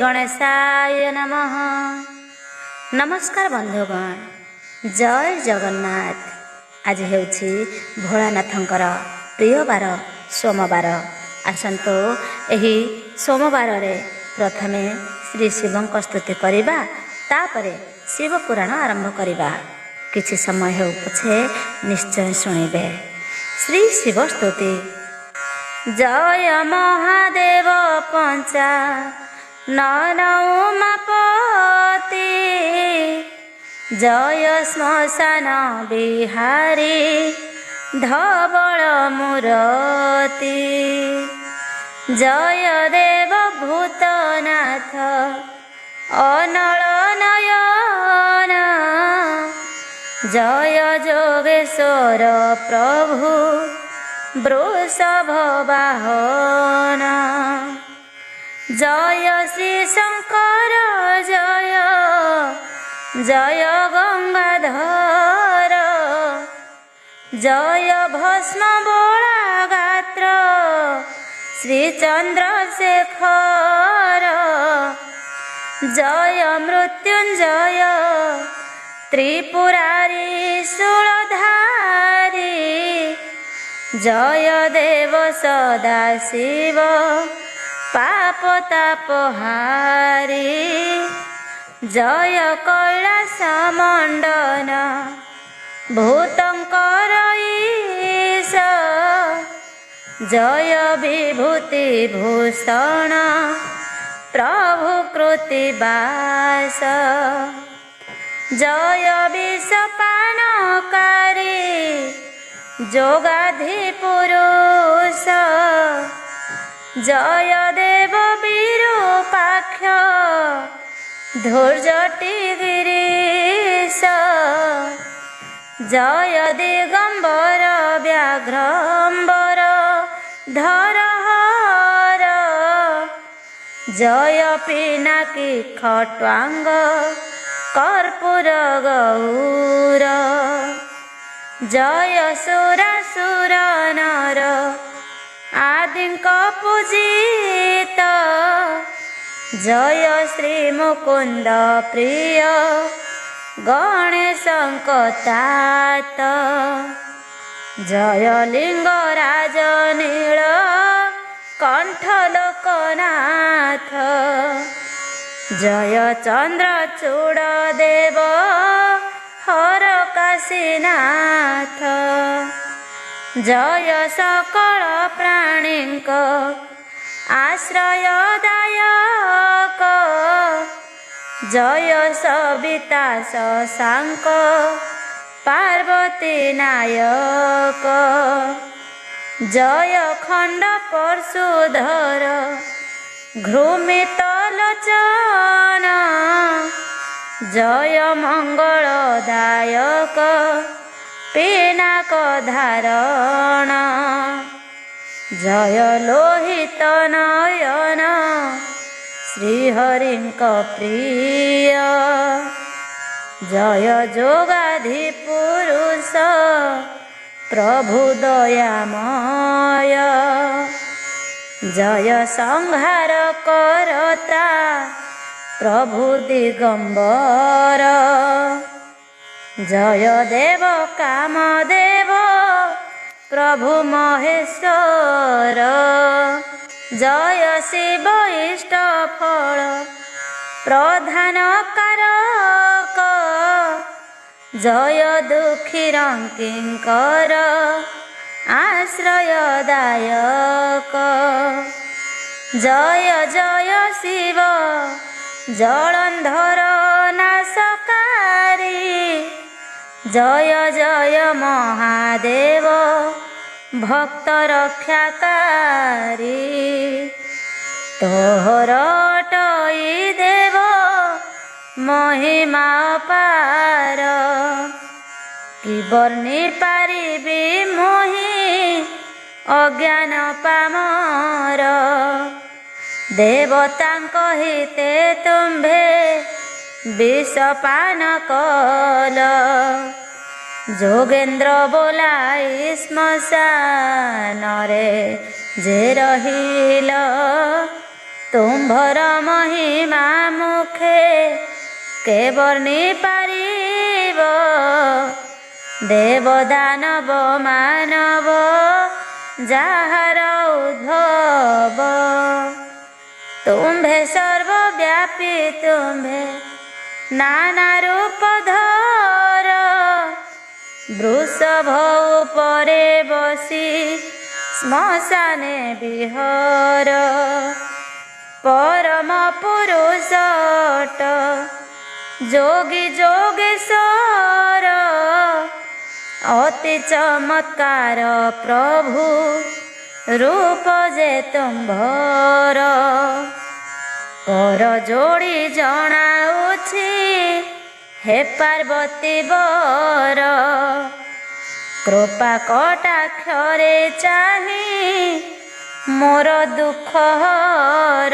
गणेशाय नमः। नमस्कार बंधुगण, जय जगन्नाथ। आज हेउछि भोलानाथंकर प्रिय बार सोमवार। आसंतु एही सोमवार रे प्रथमे श्री शिवंक स्तुति करिबा, तापरे शिव पुराण आरंभ करिबा। किछि समय हेउ पछे निश्चय शुणिबे। श्री शिव स्तुति। जय महादेव पंचा नन उमापति, जय श्मशान बिहारी धवल मूरति, जय देव भूतनाथ अनल नयन, जय जोगेश्वर प्रभु वृषभ वाहन, जय श्री शंकर जय जय गंगाधर, जय भस्म बोला गात्र श्री चंद्रशेखर, जय मृत्युंजय त्रिपुरारी शूलधारी, जय देव सदाशिव पापतापहारी, जय कैलास मंडन भूतंकर ईश, जय विभूति भूषण प्रभु कृतिबास, जय विषपानकारी जोगाधि पुरुष, जय देव विरूपाक्ष धूर्जटि गिरीश, जय दिगंबर व्याघ्रंबर धरहर, जय पिनाकी खट्वांग कर्पूर गौर, जय सुरासुर नर आदिक पूजित, जय श्री मुकुंद प्रिय गणेशंक तात, जय लिंगराज नील कंठ लोकनाथ, जय चंद्रचूड़ देव हर काशीनाथ, जय सकल प्राणीक आश्रयदायक, जय सविता शशांक पार्वती नायक, जय खंड परशुधर घृमित लोचन, जय मंगलदायक पिनाक धारण, जय लोहित नयन श्रीहरिंक प्रिय, जय जोगाधि पुरुष प्रभु दयामय, जय संहार करता प्रभु दिगंबर, जय देव कामदेव प्रभु महेश्वर, जय शिव इष्ट फल प्रधान कारक, जय दुखी किंकर आश्रयदायक, जय जय शिव जलंधर नाशकारी, जय जय महादेव भक्त रक्षाकारी, तोहर टई देव महिमा पार, कि वर्णी पारिबी मोहि अज्ञान पामर, देवतांक हिते तुम्भे विषपान कल, जोगेन्द्र बोलाई श्मशान रे जे रहिल तुम तुम्भर महिमा मुखे के वर्णी पारिब देव दानव मानव जाହାର उद्भव तुम्भे सर्वव्यापी तुम्भे नाना रूप धर वृषभ उपरे बसी श्मशाने विहर परम पुरुष अट जोगी जोगेश्वर अति चमत्कार प्रभु रूप जे तुम्भर कर जोड़ी जणाउछि हे पार्वती बर कृपा कटाक्षरे चाहि मोर दुख हर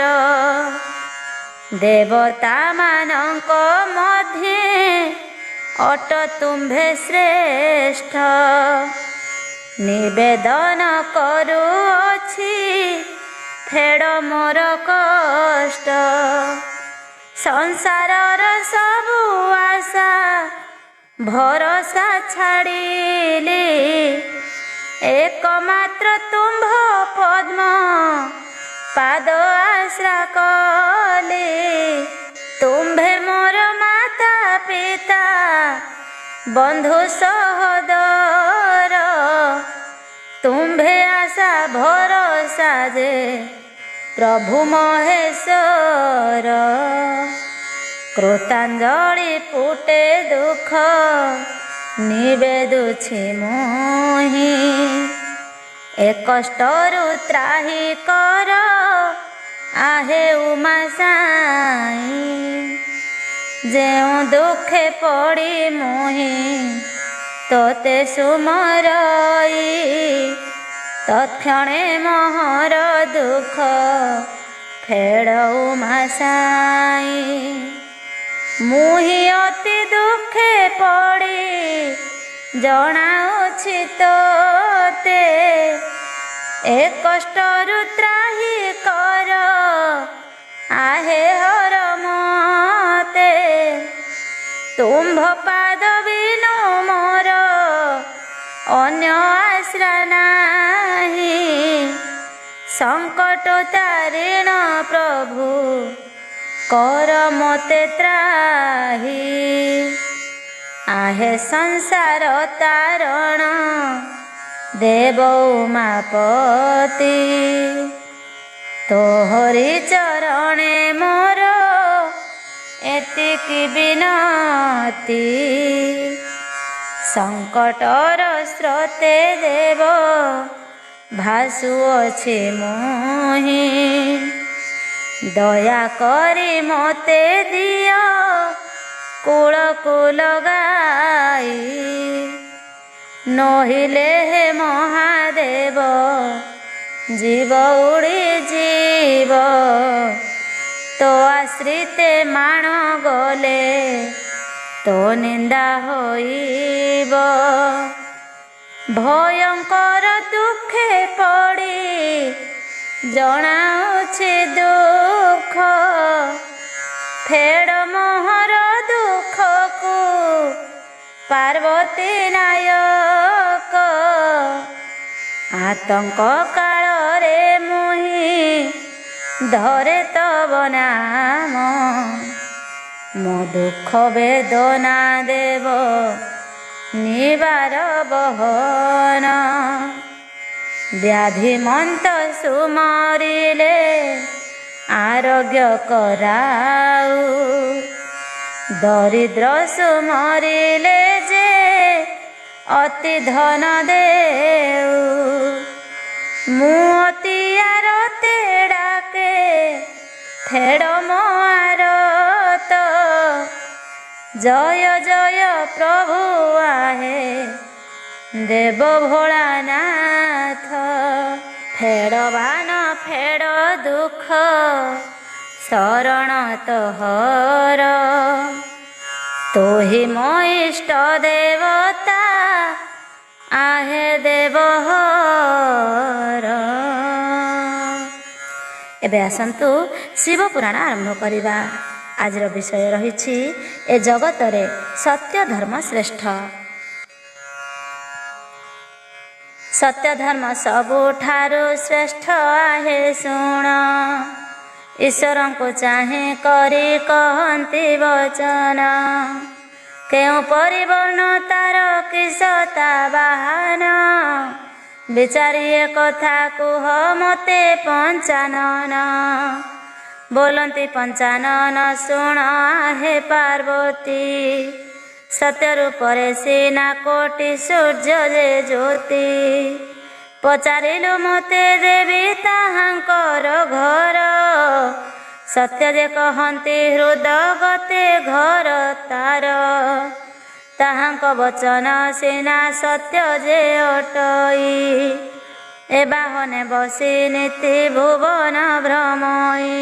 देवता मानक मध्ये अट तुम्भे श्रेष्ठ निवेदन करुअछि फेड़ मोर कष्ट संसारर सबु आशा भरोसा छाड़िली एकमात्र तुम्भ पद्म पाद आश्रा कली तुम्भे मोर माता पिता बंधु सहोदर तुम्भे आशा भरोसा जे प्रभु महेश्वर कृतांजलि पुटे दुख निवेदुछि मोहि ए कष्टरु त्राहि कर आहे उमा साई जेउ दुखे पड़ी मोहि तोते सुमरई तत्क्षणे मोहर दुख फेड़ उमा साई मुहि अति दुखे पड़ी जणाउछि तोते ए कष्टरु त्राहि कर आहे हर मते तुम्भ पाद बिनु मोर अन्य आश्रा नाही संकट तारिण प्रभु कर मते त्राहि आहे संसार तारण देव उमापति तोहरी चरणे मोर एतिकी बिनती संकटर स्रोते देव भासुअछि मोहि दया करी मते दियो कूल कूल गाई नहिले हे महादेव जीव उड़ी जीव तो आश्रिते माण गले तो निंदा होइब भयंकर दुखे पड़ी जणाउछि दुख फेड़ मोहर दुख को पार्वती नायक आतंक काल रे मुहि धरे तब नाम मो दुख वेदना देव निवार बहन व्याधि मंत सुमरिले आरोग्य कराऊ दरिद्र सुमरिले जे अति धन देऊ मु अति आरते डाके फेड़ मो आरत जय जय प्रभु आहे देव भोलानाथ फेड़वान फेड़ दुख शरण तोहर तू ही मो इष्ट देवता आहे देवहर ଏବେ ଆସନ୍ତୁ ଶିବ ପୁରାଣ ଆରମ୍ଭ କରିବା। ଆଜିର ବିଷୟ ରହିଛି ଏ ଜଗତରେ ସତ୍ୟ ଧର୍ମ ଶ୍ରେଷ୍ଠ। ସତ୍ୟ ଧର୍ମ ସବୁଠାରୁ ଶ୍ରେଷ୍ଠ ଆହେ ଶୁଣ, ଈଶ୍ୱରଙ୍କୁ ଚାହିଁ କରି କହନ୍ତି ବଚନ। କେଉଁ ପରିବର୍ଣ୍ଣ ତାର କିସ ତା ବାହାନ, ବିଚାରି ଏ କଥା କୁହ ମୋତେ ପଞ୍ଚାନନ। ବୋଲନ୍ତି ପଞ୍ଚାନନ ଶୁଣ ଆହେ ପାର୍ବତୀ, ସତ୍ୟ ରୂପରେ ସିନା କୋଟି ସୂର୍ଯ୍ୟ ଯେ ଜ୍ୟୋତି। ପଚାରିଲୁ ମୋତେ ଦେବି ତାହାଙ୍କର ଘର, ସତ୍ୟ ଯେ କହନ୍ତି ହୃଦଗତେ ଘର ତାର। ତାହାଙ୍କ ବଚନ ସିନା ସତ୍ୟ ଯେ ଅଟଇ, ଏ ବାହନେ ବସି ନୀତି ଭୁବନ ଭ୍ରମଇ।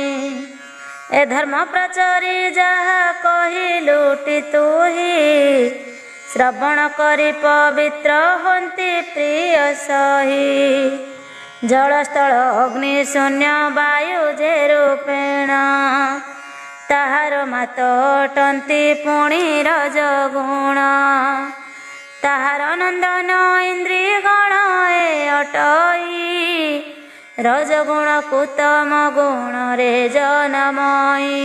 ଏ ଧର୍ମ ପ୍ରଚାରୀ ଯାହା କହିଲୁଟି ତୁହି, ଶ୍ରବଣ କରି ପବିତ୍ର ହନ୍ତି ପ୍ରିୟ ସହି। ଜଳସ୍ଥଳ ଅଗ୍ନି ଶୂନ୍ୟ ବାୟୁ ଯେ ରୂପେଣ, ତାହାର ମାତ ଅଟନ୍ତି ପୁଣି ରଜଗୁଣ। ତାହାର ନନ୍ଦନ ଇନ୍ଦ୍ରୀ ଗଣ ଏ ଅଟଇ, ରଜଗୁଣ କୁତମ ଗୁଣରେ ଜନମଇ।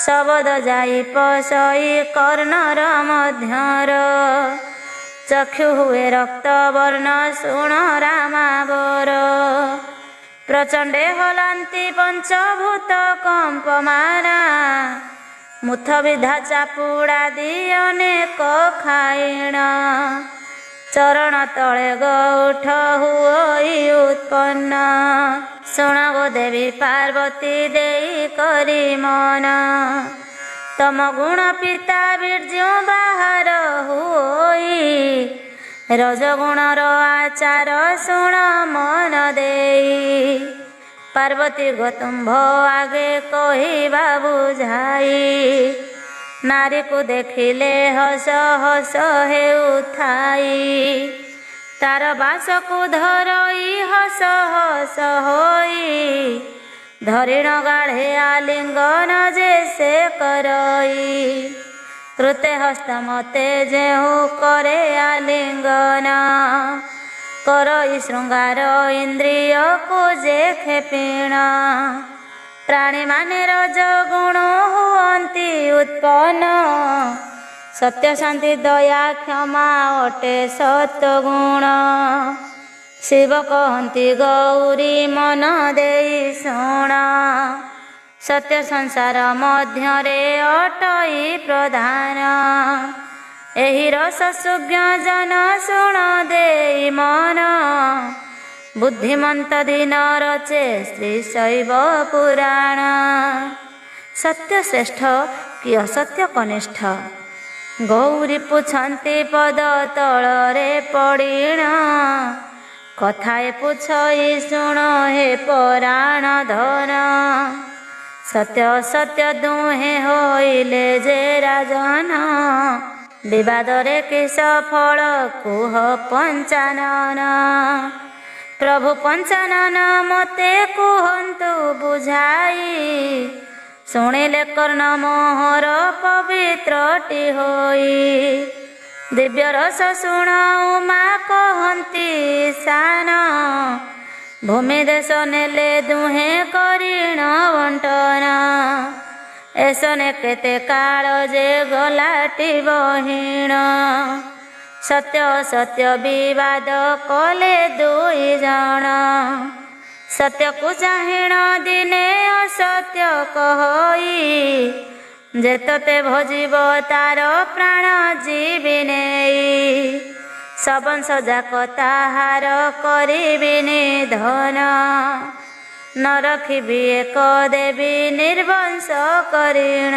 ଶବଦ ଯାଇ ପଶଇ କର୍ଣ୍ଣର ମଧ୍ୟର, ଚକ୍ଷୁ ହୁଏ ରକ୍ତ ବର୍ଣ୍ଣ ଶୁଣ ରାମାବର। ପ୍ରଚଣ୍ଡେ ହଲାନ୍ତି ପଞ୍ଚଭୂତ କମ୍ପମାନା, ମୁଥ ବିଧା ଚାପୁଡ଼ା ଦିଏ ଅନେକ ଖାଇଣ। ଚରଣ ତଳେ ଗଉଠ ହୁଅଇ ଉତ୍ପନ୍ନ, ଶୁଣ ଗୋ ଦେବୀ ପାର୍ବତୀ ଦେଇ କରି ମନ। ତମ ଗୁଣ ପିତା ବୀର୍ଯ୍ୟ ବାହାର ହୁଅଇ, ରଜଗୁଣର ଆଚାର ଶୁଣ ମନ ଦେଇ। ପାର୍ବତୀ ଗୋତୁମ୍ଭ ଆଗେ କହିବା ବୁଝାଇ, ନାରୀକୁ ଦେଖିଲେ ହସ ହସ ହେଉଥାଇ। ତାର ବାସକୁ ଧରଇ ହସ ହସ ହୋଇ, ଧରିଣ ଗାଢ଼େ ଆଲିଙ୍ଗନ ଯେ ସେ କରଇ। କୃତେ ହସ୍ତ ମତେ ଯେଉଁ କରେ ଆଲିଙ୍ଗନ, କରଇ ଶୃଙ୍ଗାର ଇନ୍ଦ୍ରିୟକୁ ଯେ କ୍ଷେପିଣ। ପ୍ରାଣୀମାନେ ରଜଗୁଣ ହୁଅନ୍ତି ଉତ୍ପନ୍ନ, ସତ୍ୟ ଶାନ୍ତି ଦୟା କ୍ଷମା ଅଟେ ସତ୍ୱଗୁଣ। ଶିବ କହନ୍ତି ଗୌରୀ ମନ ଦେଇ ଶୁଣ, ସତ୍ୟ ସଂସାର ମଧ୍ୟରେ ଅଟଇ ପ୍ରଧାନ। ଏହି ରସ ସୁଜ୍ଞ ଜନ ଶୁଣ ଦେଇ ମନ, ବୁଦ୍ଧିମନ୍ତ ଦିନ ରଚେ ଶ୍ରୀ ଶୈବ ପୁରାଣ। ସତ୍ୟ ଶ୍ରେଷ୍ଠ କି ଅସତ୍ୟ କନିଷ୍ଠ, ଗୌରୀ ପୁଛନ୍ତି ପଦ ତଳରେ ପଡ଼ିଣ। କଥାଏ ପୁଛଇ ଶୁଣ ହେ ପରାଣ ଧନ, ସତ୍ୟ ଅସତ୍ୟ ଦୁହେଁ ହୋଇଲେ ଯେ ରାଜନ। ବିବାଦରେ କିସ ଫଳ କୁହ ପଞ୍ଚାନନ, ପ୍ରଭୁ ପଞ୍ଚାନନ ମୋତେ କୁହନ୍ତୁ ବୁଝାଇ। ଶୁଣିଲେ କର୍ଣ୍ଣ ମୋହର ପବିତ୍ରଟି ହୋଇ, ଦିବ୍ୟ ରସ ଶୁଣ ଉମା କହନ୍ତି ସାନ। ଭୂମି ଦେଶ ନେଲେ ଦୁହେଁ କରିଣ ବଣ୍ଟନ, ଏସନେ କେତେ କାଳ ଯେ ଗଲାଟି ବହିଣ। ସତ୍ୟ ଅସତ୍ୟ ବିବାଦ କଲେ ଦୁଇ ଜଣ, ସତ୍ୟକୁ ଚାହିଁଣ ଦିନେ ଅସତ୍ୟ କହଇ। ଯେତତେ ଭଜିବ ତାର ପ୍ରାଣ ଜୀବି ନେଇ, ସବଂଶ ଯାକ ତାହାର କରିବି ନିଧନ। ନ ରଖିବି ଏକ ଦେବୀ ନିର୍ବଂଶ କରିଣ,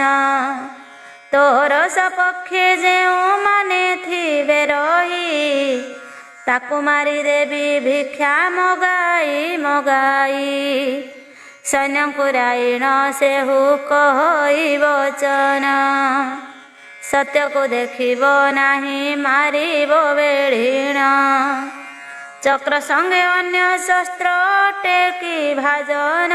ତୋର ସପକ୍ଷେ ଯେଉଁମାନେ ଥିବେ ରହି। ତାକୁ ମାରିଦେବି ଭିକ୍ଷା ମଗାଇ ମଗାଇ, ସୈନ୍ୟଙ୍କୁ ରାଇଣ ସେହୁ କହି ବଚନ। ସତ୍ୟକୁ ଦେଖିବ ନାହିଁ ମାରିବ ବେଢ଼ିଣ, ଚକ୍ର ସଙ୍ଗେ ଅନ୍ୟ ଶସ୍ତ୍ର ଟେକି ଭାଜନ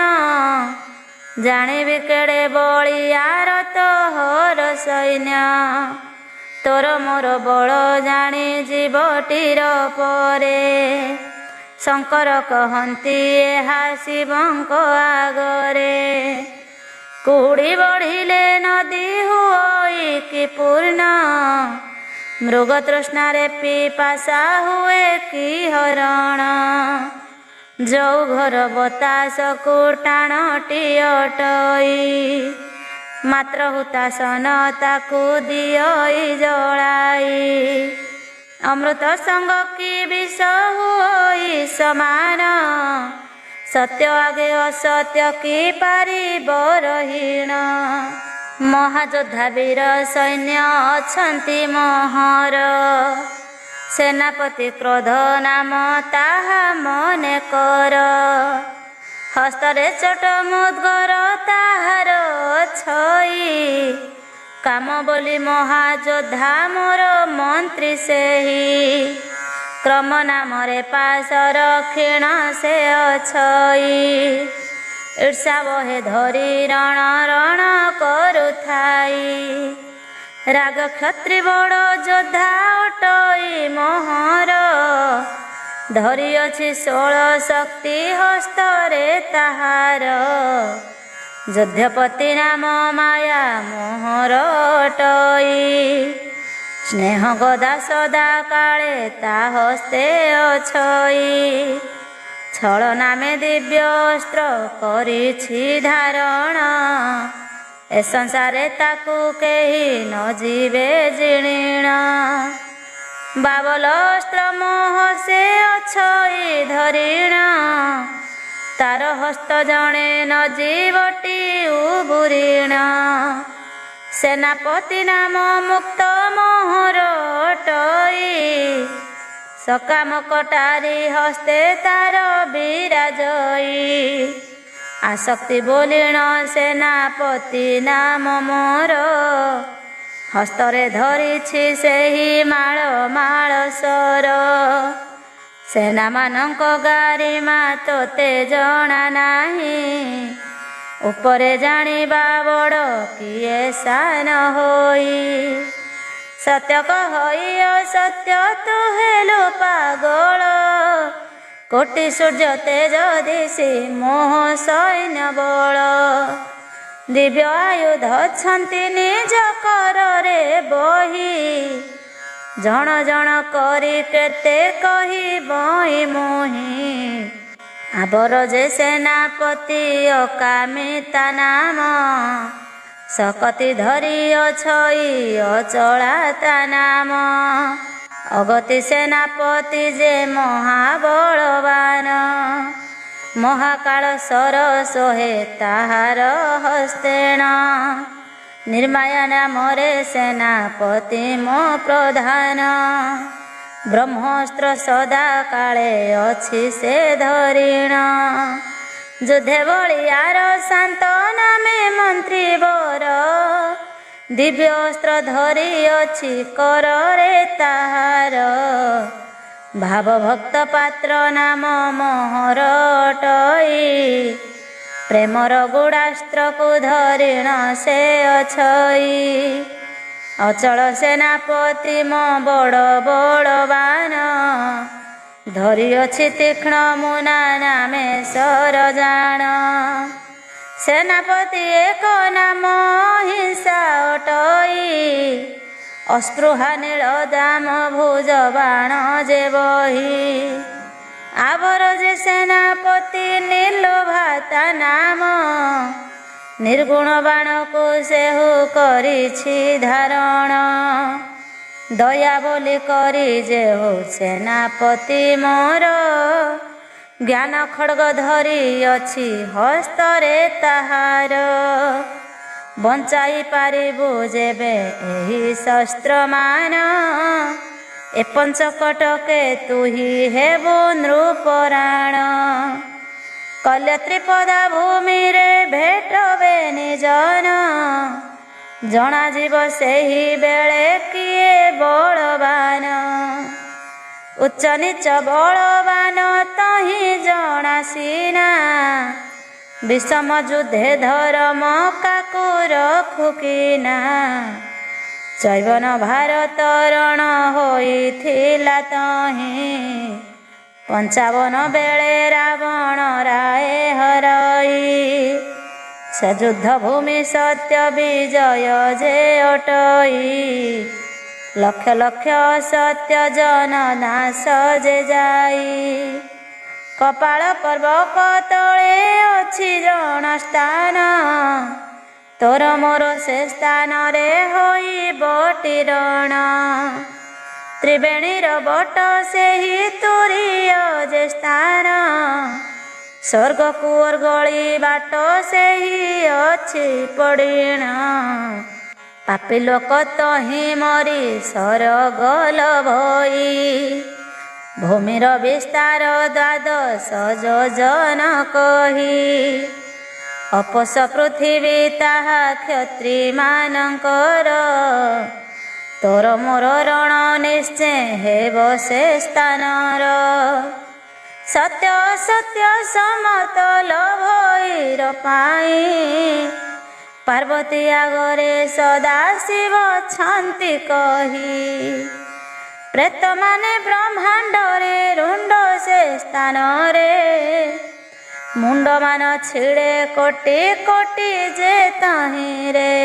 ଜାଣିବି କେଡ଼େ ବଳିୟାର ତୋହର ସୈନ୍ୟ। ତୋର ମୋର ବଳ ଜାଣି ଜୀବଟିର ପରେ ଶଙ୍କର କହନ୍ତି ଏହା ଶିବଙ୍କ ଆଗରେ। କୁହୁଡ଼ି ବଢ଼ିଲେ ନଦୀ ହୁଏ କି ପୂର୍ଣ୍ଣ ମୃଗ ତୃଷ୍ଣାରେ ପିପାସା ହୁଏ କି ହରଣ। ଯଉ ଘର ବତାସକୁ ଟାଣଟି ଅଟଇ ମାତ୍ର ହୁତାସନ ତାକୁ ଦିଅଇ ଜଳାଇ। ଅମୃତ ସଙ୍ଗ କି ବିଷ ହୁଏ ସମାନ ସତ୍ୟ ଆଗେ ଅସତ୍ୟ କି ପାରିବ ରହୀଣ। ମହାଯୋଦ୍ଧା ବୀର ସୈନ୍ୟ ଅଛନ୍ତି ମୋହର ସେନାପତି କ୍ରୋଧ ନାମ ତାହା ମନେ କର। ହସ୍ତରେ ଚୋଟ ମୁଦ୍ଗର ତାହାର ଛଇ କାମ ବୋଲି ମହାଯୋଦ୍ଧା ମୋର ମନ୍ତ୍ରୀ ସେହି। କ୍ରମ ନାମରେ ପାଶର କ୍ଷୀଣ ସେ ଅଛଇ ଈର୍ଷା ବହେ ଧରି ରଣ ରଣ କରୁଥାଇ। ରାଗ କ୍ଷତ୍ରି ବଡ଼ ଯୋଦ୍ଧା ଅଟଇ ମୋହର ଧରିଅଛି 16 ଶକ୍ତି ହସ୍ତରେ ତାହାର। ଯୁଦ୍ଧପତି ନାମ ମାୟା ମୋହର ଅଟଇ ସ୍ନେହ ଗଦା ସଦା କାଳେ ତା ହସ୍ତେ ଅଛଇ। ଛଳ ନାମେ ଦିବ୍ୟ ଅସ୍ତ୍ର କରିଛି ଧାରଣ ଏ ସଂସାରେ ତାକୁ କେହି ନ ଯିବେ ଜିଣିଣ। ବାବଲ ଅସ୍ତ୍ର ମୋହ ସେ ଅଛଇ ଧରିଣ ତାର ହସ୍ତ ଜଣେ ନ ଯିବଟି ଉବୁରିଣ। ସେନାପତି ନାମ ମୁକ୍ତ ମୋହର ଅଟଇ ସକାମ କଟାରି ହସ୍ତେ ତାର ବିରାଜଇ। ଆସକ୍ତି ବୋଲିଣ ସେନାପତି ନାମ ମୋର ହସ୍ତରେ ଧରିଛି ସେହି ମାଳ ମାଳ ସର। ସେନାମାନଙ୍କ ଗାରିମା ତୋତେ ଜଣା ନାହିଁ ଉପରେ ଜାଣିବା ବଡ଼ କିଏ ସାନ ହୋଇ। ସତ୍ୟ କହି ଅସତ୍ୟ ତୁ ହେଲୁ ପାଗଳ କୋଟି ସୂର୍ଯ୍ୟ ତେଜ ଦିଶି ମୋହ ସୈନ୍ୟ ବଳ। ଦିବ୍ୟ ଆୟୁଧ ଅଛନ୍ତି ନିଜ କରରେ ବହି ଜଣ ଜଣ କରି କେତେ କହିବଇ ମୋହି। ଆବର ଯେ ସେନାପତି ଅକାମିତା ନାମ ଶକତି ଧରି ଅଛଇ ଅଚଳା ତା ନାମ। ଅଗତି ସେନାପତି ଯେ ମହାବଳବାନ ମହାକାଳ ସର ସୋହେ ତାହାର ହସ୍ତେଣ। ନିର୍ମାୟା ନାମରେ ସେନାପତି ମୋ ପ୍ରଧାନ ବ୍ରହ୍ମସ୍ତ୍ର ସଦା କାଳେ ଅଛି ସେ ଧରିଣ। ଯୁଦ୍ଧେ ବଳିୟାର ଶାନ୍ତ ନାମେ ମନ୍ତ୍ରୀ ବର ଦିବ୍ୟ ଅସ୍ତ୍ର ଧରି ଅଛି କରରେ ତାହାର। ଭାବ ଭକ୍ତ ପାତ୍ର ନାମ ମୋହର ଅଟଇ ପ୍ରେମର ଗୁଡ଼ାସ୍ତ୍ରକୁ ଧରିଣ ସେ ଅଛଇ। ଅଚଳ ସେନାପତି ମୋ ବଡ଼ ବଳବାନ ଧରିଅଛି ତୀକ୍ଷ୍ଣ ମୁନା ନାମେ ସରଜାଣ। ସେନାପତି ଏକ ନାମ ହିଂସା ଅଟଇ ଅସ୍ପୃହା ନୀଳ ଦାମ ଭୁଜ ବାଣ ଯେ ବହି। ଆବର ଯେ ସେନାପତି ନିର୍ଲୋଭା ତା ନାମ ନିର୍ଗୁଣ ବାଣକୁ ସେହୁ କରିଛି ଧାରଣ। ଦୟା ବୋଲି କରି ଯେହୁ ସେନାପତି ମୋର ଜ୍ଞାନ ଖଡ୍ଗ ଧରି ଅଛି ହସ୍ତରେ ତାହାର। ବଞ୍ଚାଇ ପାରିବୁ ଯେବେ ଏହି ଶସ୍ତ୍ରମାନ ଏ ପଞ୍ଚକଟକେ ତୁହି ହେବୁ ନୃପରାଣ। କଲ୍ୟ ତ୍ରିପଦା ଭୂମିରେ ଭେଟବେ ନିଜନ ଜଣାଯିବ ସେହି ବେଳେ କିଏ ବଳବାନ। ଉଚ୍ଚ ନିଚ ବଳବାନ ତହିଁ ଜଣା ସିନା, ବିଷମ ଯୁଦ୍ଧେ ଧର୍ମ କାକୁ ରଖୁ କିନା। ଚୈବନ ଭାରତ ରଣ ହୋଇଥିଲା ତହିଁ, 55 ବେଳେ ରାବଣ ରାୟ ହରାଇ। ସେ ଯୁଦ୍ଧ ଭୂମି ସତ୍ୟ ବିଜୟ ଯେ ଅଟଇ, ଲକ୍ଷ ଲକ୍ଷ ସତ୍ୟ ଜନ ନାଶ ଯେ ଯାଇ। କପାଳ ପର୍ବକ ତଳେ ଅଛି ଜଣ ସ୍ଥାନ, ତୋର ମୋର ସେ ସ୍ଥାନରେ ହୋଇ ବଟିରଣ। ତ୍ରିବେଣୀର ବଟ ସେହି ତୁରୀୟ ଯେ ସ୍ଥାନ, ସ୍ୱର୍ଗକୁ ଅର୍ଗଳି ବାଟ ସେହି ଅଛି ପଡ଼ିଣ। ପାପୀ ଲୋକ ତହିଁ ମରି ସରଗ ଲଭଇ, ଭୂମିର ବିସ୍ତାର 12 ଯୋଜନ କହି। ଅପୋଷ ପୃଥିବୀ ତାହା କ୍ଷତ୍ରୀ ମାନଙ୍କର, ତୋର ମୋର ରଣ ନିଶ୍ଚୟ ହେବ ସେ ସ୍ଥାନର। ସତ୍ୟ ସତ୍ୟ ସମତଲ ଭୈର ପାଇଁ, ପାର୍ବତୀ ଆଗରେ ସଦା ଶିବ ଅଛନ୍ତି କହି। ପ୍ରେତମାନେ ବ୍ରହ୍ମାଣ୍ଡରେ ରୁଣ୍ଡ ସେ ସ୍ଥାନରେ, ମୁଣ୍ଡମାନ ଛିଡ଼େ କୋଟି କୋଟି ଯେ ତହିଁରେ।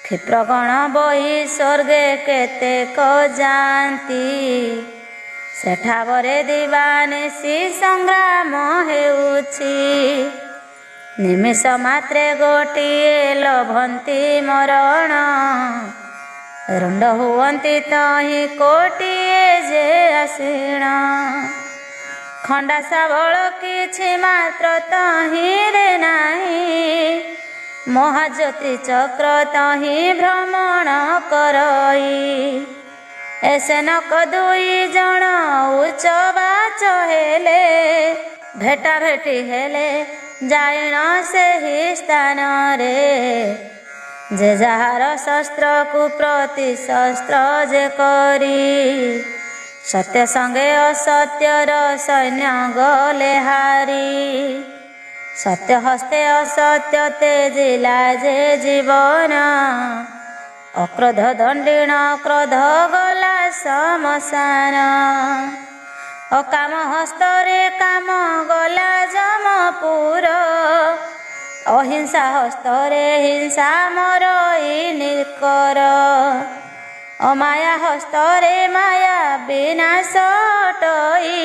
କ୍ଷିପ୍ରଗଣ ବହି ସ୍ୱର୍ଗେ କେତେକ ଯାଆନ୍ତି, ସେଠାବରେ ଦିବାନିଶି ସଂଗ୍ରାମ ହେଉଛି। ନିମିଷ ମାତ୍ରେ ଗୋଟିଏ ଲଭନ୍ତି ମରଣ, ରୁଣ୍ଡ ହୁଅନ୍ତି ତହିଁ କୋଟିଏ ଯେ ଆସିଣ। ଖଣ୍ଡା ଶାବଳ କିଛି ମାତ୍ର ତହିଁରେ ନାହିଁ, ମହାଜ୍ୟୋତି ଚକ୍ର ତହିଁ ଭ୍ରମଣ କରଇ। ଏସେନକ 2 ଜଣ ଉଚ୍ଚ ବାଚ ହେଲେ, ଭେଟା ଭେଟି ହେଲେ ଯାଇଣ ସେହି ସ୍ଥାନରେ। ଯେ ଯାହାର ଶସ୍ତ୍ରକୁ ପ୍ରତି ଶସ୍ତ୍ର ଯେ କରି, ସତ୍ୟ ସଙ୍ଗେ ଅସତ୍ୟର ସୈନ୍ୟ ଗଲେ ହାରି। ସତ୍ୟ ହସ୍ତେ ଅସତ୍ୟ ତେଜିଲା ଯେ ଜୀବନ, ଅକ୍ରୋଧ ଦଣ୍ଡିଣ କ୍ରୋଧ ଗଲା ଶମଶାନ। ଅକାମ ହସ୍ତରେ କାମ ଗଲା ଯମପୁର, ଅହିଂସା ହସ୍ତରେ ହିଂସା ମରଇ ନିକର। ଅମାୟା ହସ୍ତରେ ମାୟା ବିନାଶ ଅଟଇ,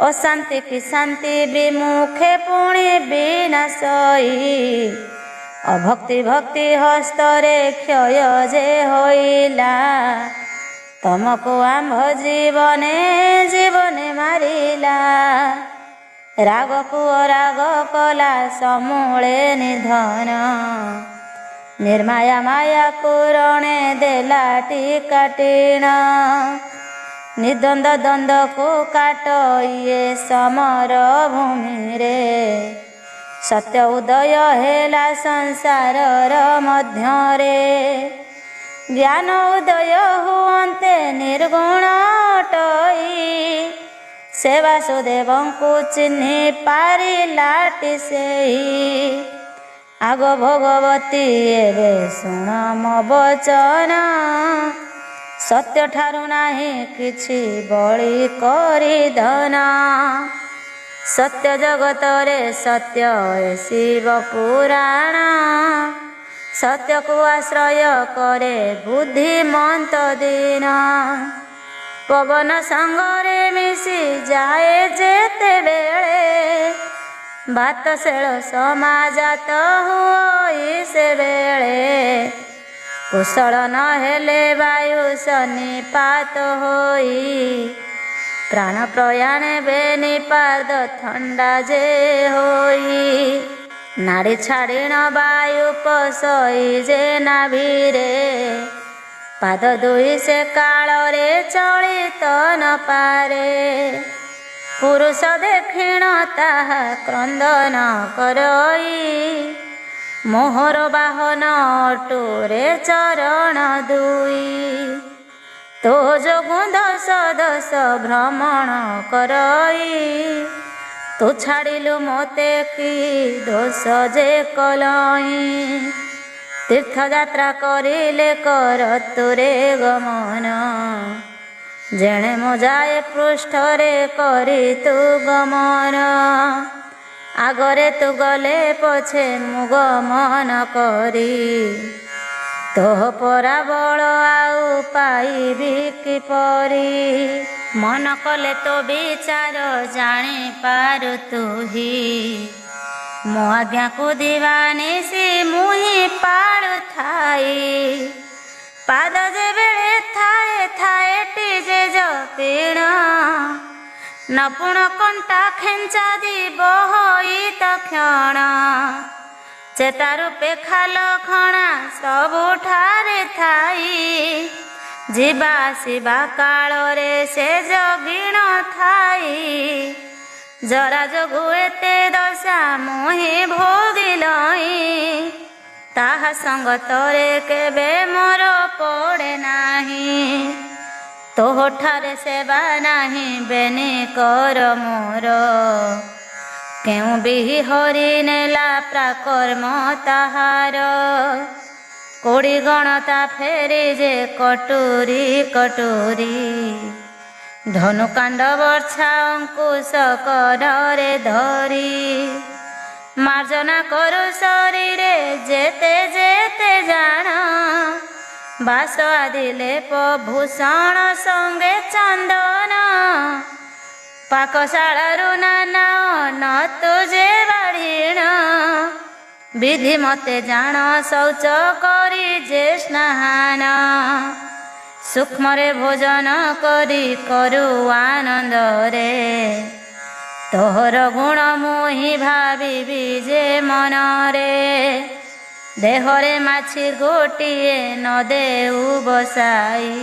ଅଶାନ୍ତି କି ଶାନ୍ତି ବିମୁଖେ ପୁଣି ବିନାଶଇ। ଅଭକ୍ତି ଭକ୍ତି ହସ୍ତରେ କ୍ଷୟ ଯେ ହୋଇଲା, ତମକୁ ଆମ୍ଭ ଜୀବନେ ଜୀବନେ ମାରିଲା। ରାଗକୁ ଅରାଗ କଲା ସମୂଳେ ନିଧନ, ନିର୍ମାୟା ମାୟାକୁ ରଣେ ଦେଲା ଟୀକା ଟିଣ। ନିଦ୍ୱନ୍ଦ ଦ୍ୱନ୍ଦ୍ୱକୁ କାଟ ଇଏ ସମର ଭୂମିରେ, ସତ୍ୟ ଉଦୟ ହେଲା ସଂସାରର ମଧ୍ୟରେ। ଜ୍ଞାନ ଉଦୟ ହୁଅନ୍ତେ ନିର୍ଗୁଣ ଅଟଇ, ସେ ବାସୁଦେବଙ୍କୁ ଚିହ୍ନି ପାରିଲାଟି ସେଇ। ଆଗ ଭଗବତୀ ଏବେ ଶୁଣ ମୋ ବଚନ, ସତ୍ୟ ଠାରୁ ନାହିଁ କିଛି ବଳି କରି ଧନ। ସତ୍ୟ ଜଗତରେ ସତ୍ୟ ଏ ଶିବ ପୁରାଣ, ସତ୍ୟକୁ ଆଶ୍ରୟ କରେ ବୁଦ୍ଧିମନ୍ତ ଦିନ। ପବନ ସଙ୍ଗରେ ମିଶି ଯାଏ ଯେତେବେଳେ, ବାତଶେଳ ସମାଜାତ ହୁଏ ସେବେଳେ। କୁଶଳ ନ ହେଲେ ବାୟୁ ସନ୍ନିପାତ ହୋଇ, ପ୍ରାଣ ପ୍ରୟାଣେ ବେନିପାଦ ଥଣ୍ଡା ଯେ ହୋଇ। ନାଡ଼ି ଛାଡ଼ିଣ ବାୟୁ ପଶଇ ଯେ ନାଭିରେ, ପାଦ ଦୁଇ ସେ କାଳରେ ଚଳିତ ନ ପାରେ। ପୁରୁଷ ଦେଖିଣ ତାହା କ୍ରନ୍ଦନ କରଇ, ମୋହର ବାହନ ଅଟୁରେ ଚରଣ ଦୁଇ। ତୋ ଯୋଗୁଁ ଦଶ ଦଶ ଭ୍ରମଣ କରଇ ତୁ ଛାଡ଼ିଲୁ ମୋତେ କି ଦୋଷ ଯେ କଲଇଁ। ତୀର୍ଥଯାତ୍ରା କରିଲେ କର ତୁରେ ଗମନ ଯେଣେ ମୁଁ ଯାଏ ପୃଷ୍ଠରେ କରି ତୁ ଗମନ। ଆଗରେ ତୁ ଗଲେ ପଛେ ମୁଁ ଗମନ କରି ତୋ ପରା ବଳ ଆଉ ପାଇବି କିପରି। ମନ କଲେ ତୋ ବିଚାର ଜାଣିପାରୁ ତୁହି ମୋ ଆଜ୍ଞାକୁ ଦିବାନିଶି ମୁଁ ହିଁ ପାଳୁଥାଇ। ପାଦ ଯେବେଳେ ଥାଏ ଥାଏ ଟି ଯେ ଜପିଣ ନପୁଣ କଣ୍ଟା ଖେଞ୍ଚା দিব ହୋଇ ତକ୍ଷଣ। ଚେତା ରୂପେ ଖାଲ ଖଣା ସବୁଠାରେ ଥାଇ ଯିବା ଆସିବା କାଳରେ ସେ ଜଗିଣ ଥାଇ। ଜରା ଯୋଗୁ ଏତେ ଦଶା ମୁଁ ହିଁ ଭୋଗିଲଇଁ ତାହା ସଙ୍ଗତରେ କେବେ ମୋର ପଡ଼େ ନାହିଁ। ତୋଠାରେ ସେବା ନାହିଁ ବେନି କର ମୋର କେଉଁ ବିହି ହରି ନେଲା ପ୍ରାକର୍ମ ତାହାର। କୋଡ଼ି ଗଣତା ଫେରି ଯେ କଟୁରୀ କଟୁରୀ ଧନୁକାଣ୍ଡ ବର୍ଷା ଅଙ୍କୁଶ କରରେ ଧରି। ମାର୍ଜନା କରୁ ଶରୀରେ ଯେତେ ଯେତେ ଜାଣ ବାସ ଆଦି ଲେପ ଭୂଷଣ ସଙ୍ଗେ ଚନ୍ଦନ। ପାକଶାଳାରୁ ନାନା ଅନ୍ନ ତୁଜେ ବାଢ଼ିଣ ବିଧି ମତେ ଜାଣ ଶୌଚ କରି ଯେ ସ୍ନାନ। ସୂକ୍ଷ୍ମରେ ଭୋଜନ କରି କରୁ ଆନନ୍ଦରେ ତୋହର ଗୁଣ ମୁଁ ହିଁ ଭାବିବି ଯେ ମନରେ। ଦେହରେ ମାଛି ଗୋଟିଏ ନ ଦେଉ ବସାଇ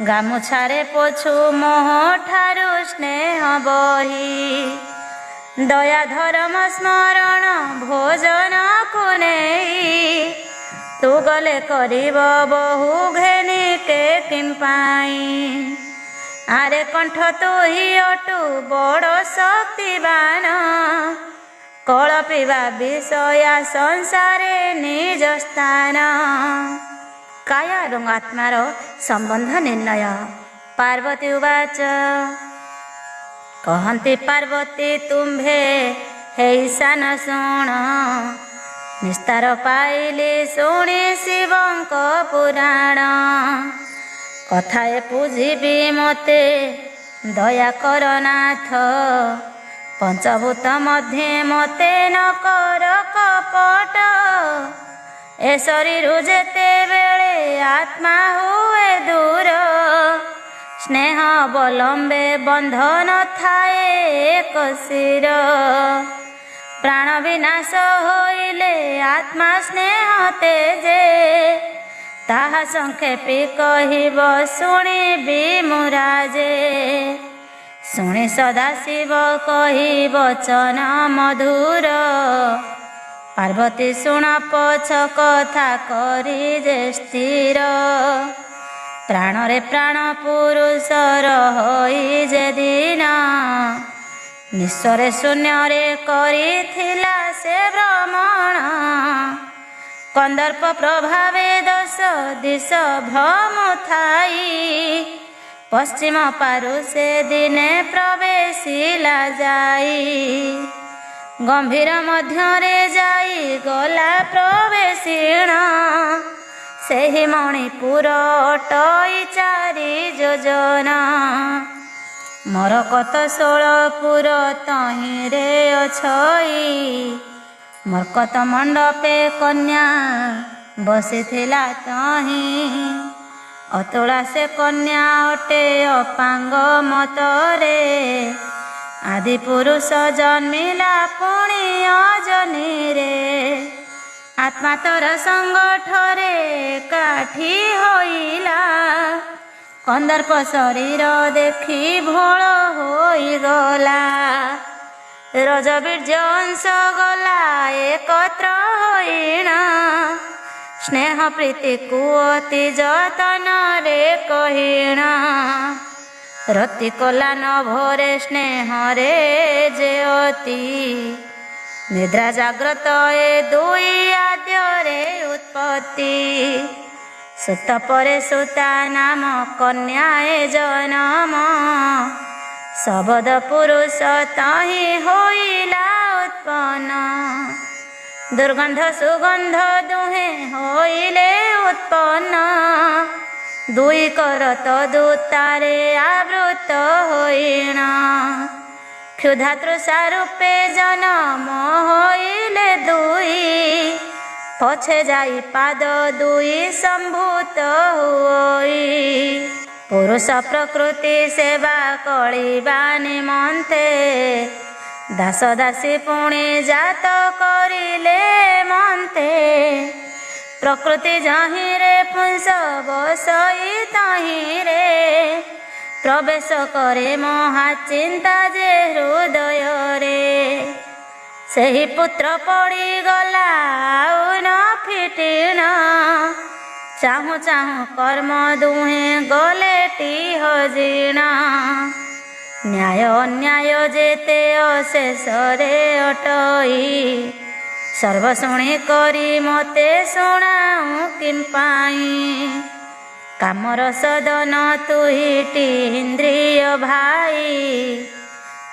ଗାମୁଛାରେ ପୋଛୁ ମୋହ ଠାରୁ ସ୍ନେହ ବହି। ଦୟା ଧର୍ମ ସ୍ମରଣ ଭୋଜନକୁ ନେଇ ତୁ ଗଲେ କରିବ ବହୁ ଘେନିକେ କିମ୍ପାଇଁ। ଆରେ କଣ୍ଠ ତୁ ହି ଅଟୁ ବଡ଼ ଶକ୍ତିବାନ କଳପିବା ବିଷୟା ସଂସାରେ ନିଜ ସ୍ଥାନ। କାୟ ଏବଂ ଆତ୍ମାର ସମ୍ବନ୍ଧ ନିର୍ଣ୍ଣୟ। ପାର୍ବତୀ ଉବାଚ କହନ୍ତି ପାର୍ବତୀ ତୁମ୍ଭେ ହେଇ ସାନ ଶୁଣ ନିସ୍ତାର ପାଇଲି ଶୁଣି ଶିବଙ୍କ ପୁରାଣ। କଥାଏ ବୁଝିବି ମୋତେ ଦୟା କର ନାଥ ପଞ୍ଚଭୂତ ମଧ୍ୟେ ମୋତେ ନ କର କପଟ। ଏ ଶରୀରୁ ଯେତେବେଳେ ଆତ୍ମା ହୁଏ ଦୂର ସ୍ନେହ ଅବଲମ୍ବେ ବନ୍ଧନ ଥାଏ ଏକ ଶିର। ପ୍ରାଣ ବିନାଶ ହୋଇଲେ ଆତ୍ମା ସ୍ନେହ ତେଜେ ତାହା ସଂକ୍ଷେପି କହିବ ଶୁଣିବି ମୁଁ ରାଜେ। ଶୁଣି ସଦାଶିବ କହି ବଚନ ମଧୁର ପାର୍ବତୀ ଶୁଣ ପଛ କଥା କରି ଯେ ସ୍ଥିର। ପ୍ରାଣରେ ପ୍ରାଣ ପୁରୁଷର ହୋଇ ଯେ ଦିନ ନିଃସ୍ୱରେ ଶୂନ୍ୟରେ କରିଥିଲା ସେ ଭ୍ରମଣ। କନ୍ଦର୍ପ ପ୍ରଭାବେ ଦଶ ଦିଶ ଭ୍ରମୁଥାଇ ପଶ୍ଚିମ ପାରୁ ସେ ଦିନେ ପ୍ରବେଶିଲା ଯାଇ। ଗମ୍ଭୀର ମଧ୍ୟରେ ଯାଇ ଗଲା ପ୍ରବେଶିଣ ସେହି ମଣିପୁର ଅଟଇ 4 ଯୋଜନ। ମରକତ 16ପୁର ତହିଁରେ ଅଛଇ ମରକତ ମଣ୍ଡପେ କନ୍ୟା ବସିଥିଲା ତହିଁ। ଅତୁଳା ସେ କନ୍ୟା ଅଟେ ଅପାଙ୍ଗ ମତରେ ଆଦି ପୁରୁଷ ଜନ୍ମିଲା ପୁଣି ଅଜନୀରେ। ଆତ୍ମା ତୋର ସଙ୍ଗଠରେ କାଠି ହୋଇଲା କନ୍ଦର୍ପ ଶରୀର ଦେଖି ଭୋଳ ହୋଇଗଲା। ରଜବୀର୍ଯ୍ୟ ଅଂଶ ଗଲା ଏକତ୍ର ହୋଇଣ ସ୍ନେହ ପ୍ରୀତିକୁ ଅତି ଯତନରେ କହିଣା, ରତି କଲା ନଭରେ ସ୍ନେହରେ ଯେ ଅତି, ନିଦ୍ରା ଜାଗ୍ରତ ଏ ଦୁଇ ଆଦ୍ୟରେ ଉତ୍ପତ୍ତି, ସୁତ ପରେ ସୁତା ନାମ କନ୍ୟା ଏ ଜନମ, ଶବଦ ପୁରୁଷ ତହିଁ ହୋଇଲା ଉତ୍ପନ୍ନ, ଦୁର୍ଗନ୍ଧ ସୁଗନ୍ଧ ଦୁହେଁ ହୋଇଲେ ଉତ୍ପନ୍ନ, ଦୁଇ କର ତଦୁତାରେ ଆବୃତ ହୋଇଣ, କ୍ଷୁଧା ତୃଷା ରୂପେ ଜନମ ହୋଇଲେ ଦୁଇ, ପଛେ ଯାଇ ପାଦ ଦୁଇ ସମ୍ଭୂତ ହୋଇ, ପୁରୁଷ ପ୍ରକୃତି ସେବା କଳିବା ନିମନ୍ତେ, ଦାସ ଦାସୀ ପୁଣି ଜାତ କରିଲେ ମନ୍ତେ, ପ୍ରକୃତି ଯହିଁରେ ପୁଂସ ବସଇ ତହିଁରେ, ପ୍ରବେଶ କରେ ମହାଚିନ୍ତା ଯେ ହୃଦୟରେ, ସେହି ପୁତ୍ର ପଡ଼ିଗଲା ଆଉ ନ ଫିଟିଣ, ଚାହୁଁ ଚାହୁଁ କର୍ମ ଦୁହେଁ ଗଲେଟି ହଜିଣ, ନ୍ୟାୟ ଅନ୍ୟାୟ ଯେତେ ଅଶେଷରେ ଅଟଇ, ସର୍ବ ଶୁଣି କରି ମୋତେ ଶୁଣାଉ କିମ୍ପାଇଁ, କାମରସ ଦନ ତୁହିଟି ଇନ୍ଦ୍ରିୟ ଭାଇ,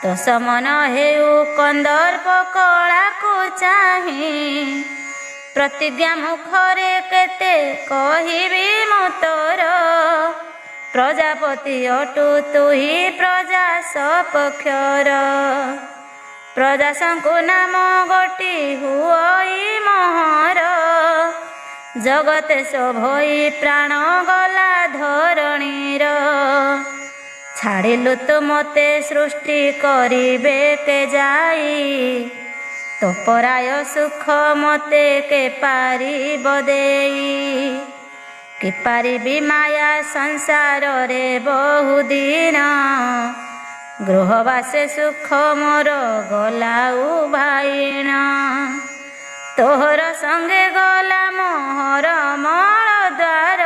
ତୋ ସମନ ହେଉ କନ୍ଦର୍ପ କଳାକୁ ଚାହିଁ, ପ୍ରତିଜ୍ଞା ମୁଖରେ କେତେ କହିବି ମୁଁ ତୋର, ପ୍ରଜାପତି ଅଟୁ ତୁହି ପ୍ରଜା ସପକ୍ଷର, ପ୍ରଜାଶଙ୍କୁ ନାମ ଗୋଟି ହୁଅଇ ମହର, ଜଗତେ ଶୋଭଇ ପ୍ରାଣ ଗଲା ଧରଣୀର, ଛାଡ଼ିଲୁ ତୁ ମୋତେ ସୃଷ୍ଟି କରିବେ କେ ଯାଇ, ତୋ ପରାୟ ସୁଖ ମୋତେ କେ ପାରିବ ଦେଇ, କି ପାରିବି ମାୟା ସଂସାରରେ ବହୁଦିନ, ଗୃହବାସେ ସୁଖ ମୋର ଗଲାଉ ଭାଇଣ, ତୋହର ସଙ୍ଗେ ଗଲା ମୋହର ମଳ ଦ୍ୱାର,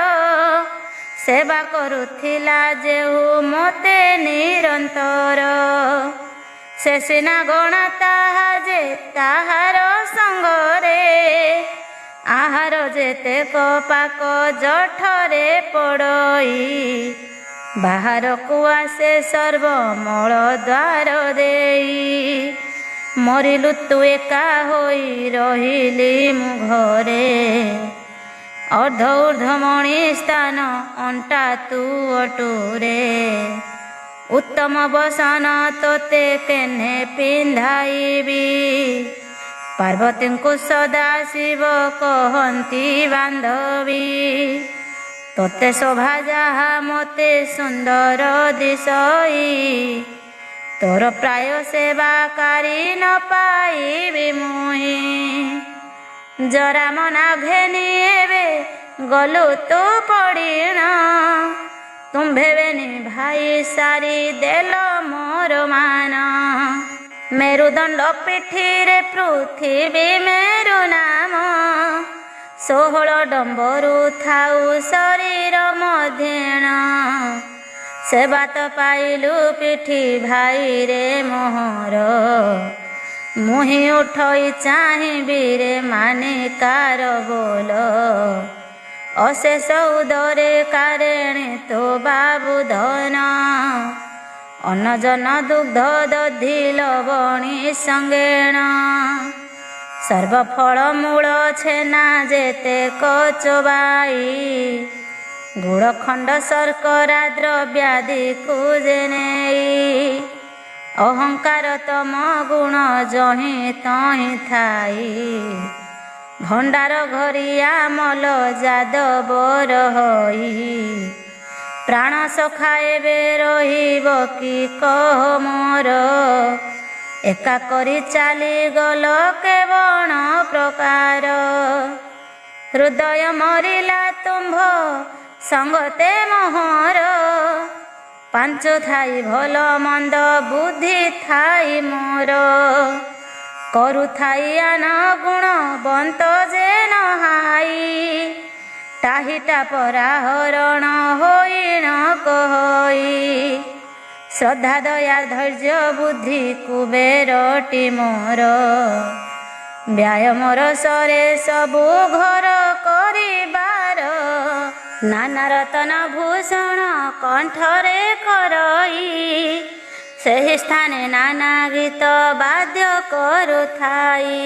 ସେବା କରୁଥିଲା ଯେହୁ ମୋତେ ନିରନ୍ତର, ସେ ସିନା ଗଣା ତାହା ଯେ ତାହାର ସଙ୍ଗରେ, ଆହାର ଯେତେକ ପାକ ଜଠରେ ପଡ଼ଇ, ବାହାରକୁ ଆସେ ସର୍ବମଳ ଦ୍ୱାର ଦେଇ, ମରିଲୁ ତୁ ଏକା ହୋଇ ରହିଲି ମୁଁ ଘରେ, ଅର୍ଦ୍ଧ ଊର୍ଦ୍ଧ୍ୱମଣି ସ୍ଥାନ ଅଣ୍ଟା ତୁ ଅଟୁରେ, ଉତ୍ତମ ବସନ ତୋତେ କେହ୍ନେ ପିନ୍ଧାଇବି, ପାର୍ବତୀଙ୍କୁ ସଦା ଶିବ କହନ୍ତି ବାନ୍ଧବୀ, ତୋତେ ଶୋଭା ଯାହା ମୋତେ ସୁନ୍ଦର ଦିଶଇ, ତୋର ପ୍ରାୟ ସେବାକାରୀ ନ ପାଇବି ମୁହିଁ, ଜରା ମନା ଘେନି ଏବେ ଗଲୁ ତୁ ପଡ଼ିଣ, ତୁମ୍ଭେବେନି ଭାଇ ସାରି ଦେଲ ମୋର ମାନ, ମେରୁଦଣ୍ଡ ପିଠିରେ ପୃଥିବୀ ମେରୁ ନାମ, 16 ଡମ୍ବରୁ ଥାଉ ଶରୀର ମଧ୍ୟେଣ, ସେବା ତ ପାଇଲୁ ପିଠି ଭାଇରେ ମୋହର, ମୁହିଁ ଉଠଇ ଚାହିଁବିରେ ମାନିକାର ବୋଲ, ଅଶେଷ ଉଦରେ କାରେଣୀ ତୋ ବାବୁ ଧନ, ଅନ୍ନଜନ ଦୁଗ୍ଧ ଦଧି ଲବଣୀ ସଙ୍ଗେଣ, ସର୍ବଫଳ ମୂଳ ଛେନା ଯେତେକ ଚୋବାଇ, ଗୁଡ଼ ଖଣ୍ଡ ଶର୍କରା ଦ୍ରବ୍ୟାଦିକୁ ଯେ ନେଇ, ଅହଙ୍କାର ତମ ଗୁଣ ଯହିଁ ତହିଁ ଥାଇ, ଭଣ୍ଡାର ଘରିଆ ମଲ ଯାଦବର ହୋଇ, ପ୍ରାଣ ସଖା ଏବେ ରହିବ କି କହ ମୋର, ଏକା କରି ଚାଲିଗଲ କେବଳ ପ୍ରକାର, ହୃଦୟ ମରିଲା ତୁମ୍ଭ ସଙ୍ଗତେ ମୋହର, ପାଞ୍ଚ ଥାଇ ଭଲ ମନ୍ଦ ବୁଦ୍ଧି ଥାଇ ମୋର, କରୁଥାଇଆନ ଗୁଣ ବନ୍ତ ଯେ ନହାଇ ତାହିଟା ପରା ହରଣ ହୋଇଣ କହଇ ଶ୍ରଦ୍ଧା ଦୟା ଧୈର୍ଯ୍ୟ ବୁଦ୍ଧି କୁବେରଟି ମୋର ବ୍ୟାୟାମର ସରେ ସବୁ ଘର କରିବାର ନାନା ରତନ ଭୂଷଣ କଣ୍ଠରେ କରଇ ସେହି ସ୍ଥାନେ ନାନା ଗୀତ ବାଦ୍ୟ କରୁଥାଇ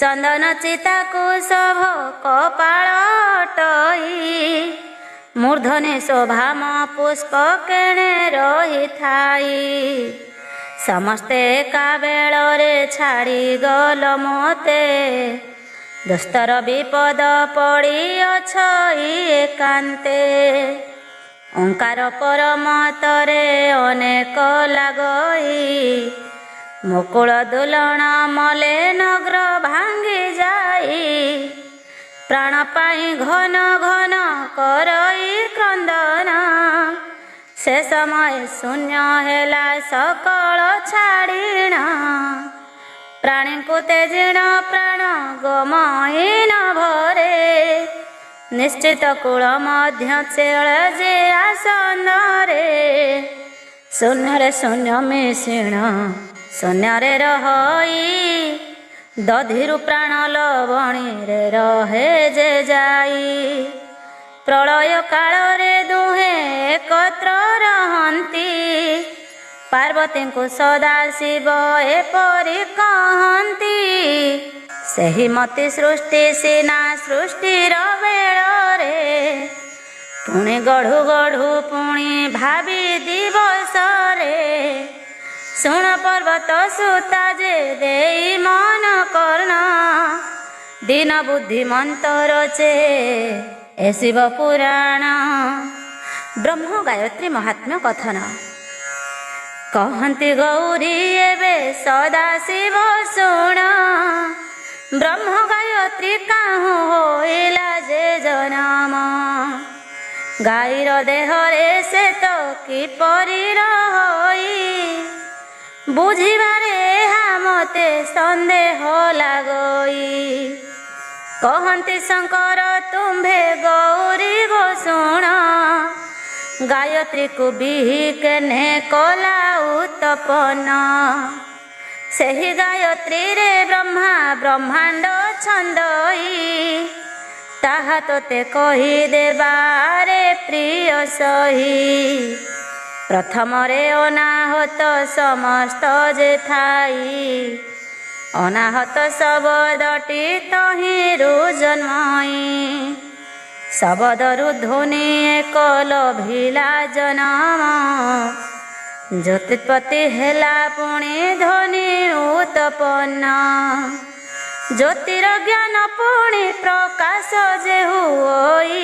ଚନ୍ଦନ ଚିତାକୁ ଶୋଭ କପାଳ ଅଟଇ ମୂର୍ଧନେ ଶୋଭାମ ପୁଷ୍ପ କେଣେ ରହିଥାଇ ସମସ୍ତେ ଏକା ବେଳରେ ଛାଡ଼ିଗଲ ମୋତେ ଦୁସ୍ତର ବିପଦ ପଡ଼ିଅଛ ଏକାନ୍ତେ ଓଙ୍କାର ପରମତରେ ଅନେକ ଲାଗଇ ମୁକୁଳ ଦୁଲଣ ମଲେ ନଗ୍ର ଭାଙ୍ଗି ଯାଇ ପ୍ରାଣ ପାଇଁ ଘନ ଘନ କରଇ କ୍ରନ୍ଦନ ସେ ସମୟ ଶୂନ୍ୟ ହେଲା ସକଳ ଛାଡ଼ିଣ ପ୍ରାଣୀଙ୍କୁ ତେଜିଣ ପ୍ରାଣ ଗୋମହୀନ ଭରେ ନିଶ୍ଚିତ କୂଳ ମଧ୍ୟ ଚେଳ ଯେ ଆସନରେ ଶୂନ୍ୟରେ ଶୂନ୍ୟ ମିଶିଣ ଶୂନ୍ୟରେ ରହଇ ଦଧିରୁ ପ୍ରାଣ ଲବଣୀରେ ରହେ ଯେ ଯାଇ ପ୍ରଳୟ କାଳରେ ଦୁହେଁ ଏକତ୍ର ରହନ୍ତି ପାର୍ବତୀଙ୍କୁ ସଦା ଶିବ ଏପରି କହନ୍ତି ସେହି ମତି ସୃଷ୍ଟି ସିନା ସୃଷ୍ଟିର ବେଳରେ ପୁଣି ଗଢ଼ୁ ଗଢ଼ୁ ପୁଣି ଭାବି ଦିବସରେ ଶୁଣ ପର୍ବତ ସୁତା ଯେ ଦେଇ ମନ କର୍ଣ୍ଣ ଦିନ ବୁଦ୍ଧି ମନ୍ତର ଚେ ଏ ଶିବ ପୁରାଣ ବ୍ରହ୍ମ ଗାୟତ୍ରୀ ମହାତ୍ମ୍ୟ କଥନ କହନ୍ତି ଗୌରୀ ଏବେ ସଦା ଶିବ ଶୁଣ ବ୍ରହ୍ମ ଗାୟତ୍ରୀ କାହୁଁ ହୋଇଲା ଯେ ଜନମ ଗାଈର ଦେହରେ ସେ ତ କିପରି ରହଇ ବୁଝିବାରେ ଏହା ମୋତେ ସନ୍ଦେହ ଲାଗଇ କହନ୍ତି ଶଙ୍କର ତୁମ୍ଭେ ଗୌରୀ ଗୋ ଶୁଣ ଗାୟତ୍ରୀକୁ ବିହି କେନେ କଲା ଉତ୍ତପନ ସେହି ଗାୟତ୍ରୀରେ ବ୍ରହ୍ମା ବ୍ରହ୍ମାଣ୍ଡ ଛନ୍ଦଇ ତାହା ତୋତେ କହିଦେବାରେ ପ୍ରିୟ ସହି ପ୍ରଥମରେ ଅନାହତ ସମସ୍ତ ଯେ ଥାଇ ଅନାହତ ଶବଦଟି ତହିଁରୁ ଜନ୍ମଇ ଶବଦରୁ ଧ୍ୱନି ଏକ ଲଭିଲା ଜନମ ଜ୍ୟୋତିପତି ହେଲା ପୁଣି ଧ୍ୱନି ଉତ୍ପନ୍ନ ଜ୍ୟୋତିର ଜ୍ଞାନ ପୁଣି ପ୍ରକାଶ ଯେ ହୁଇ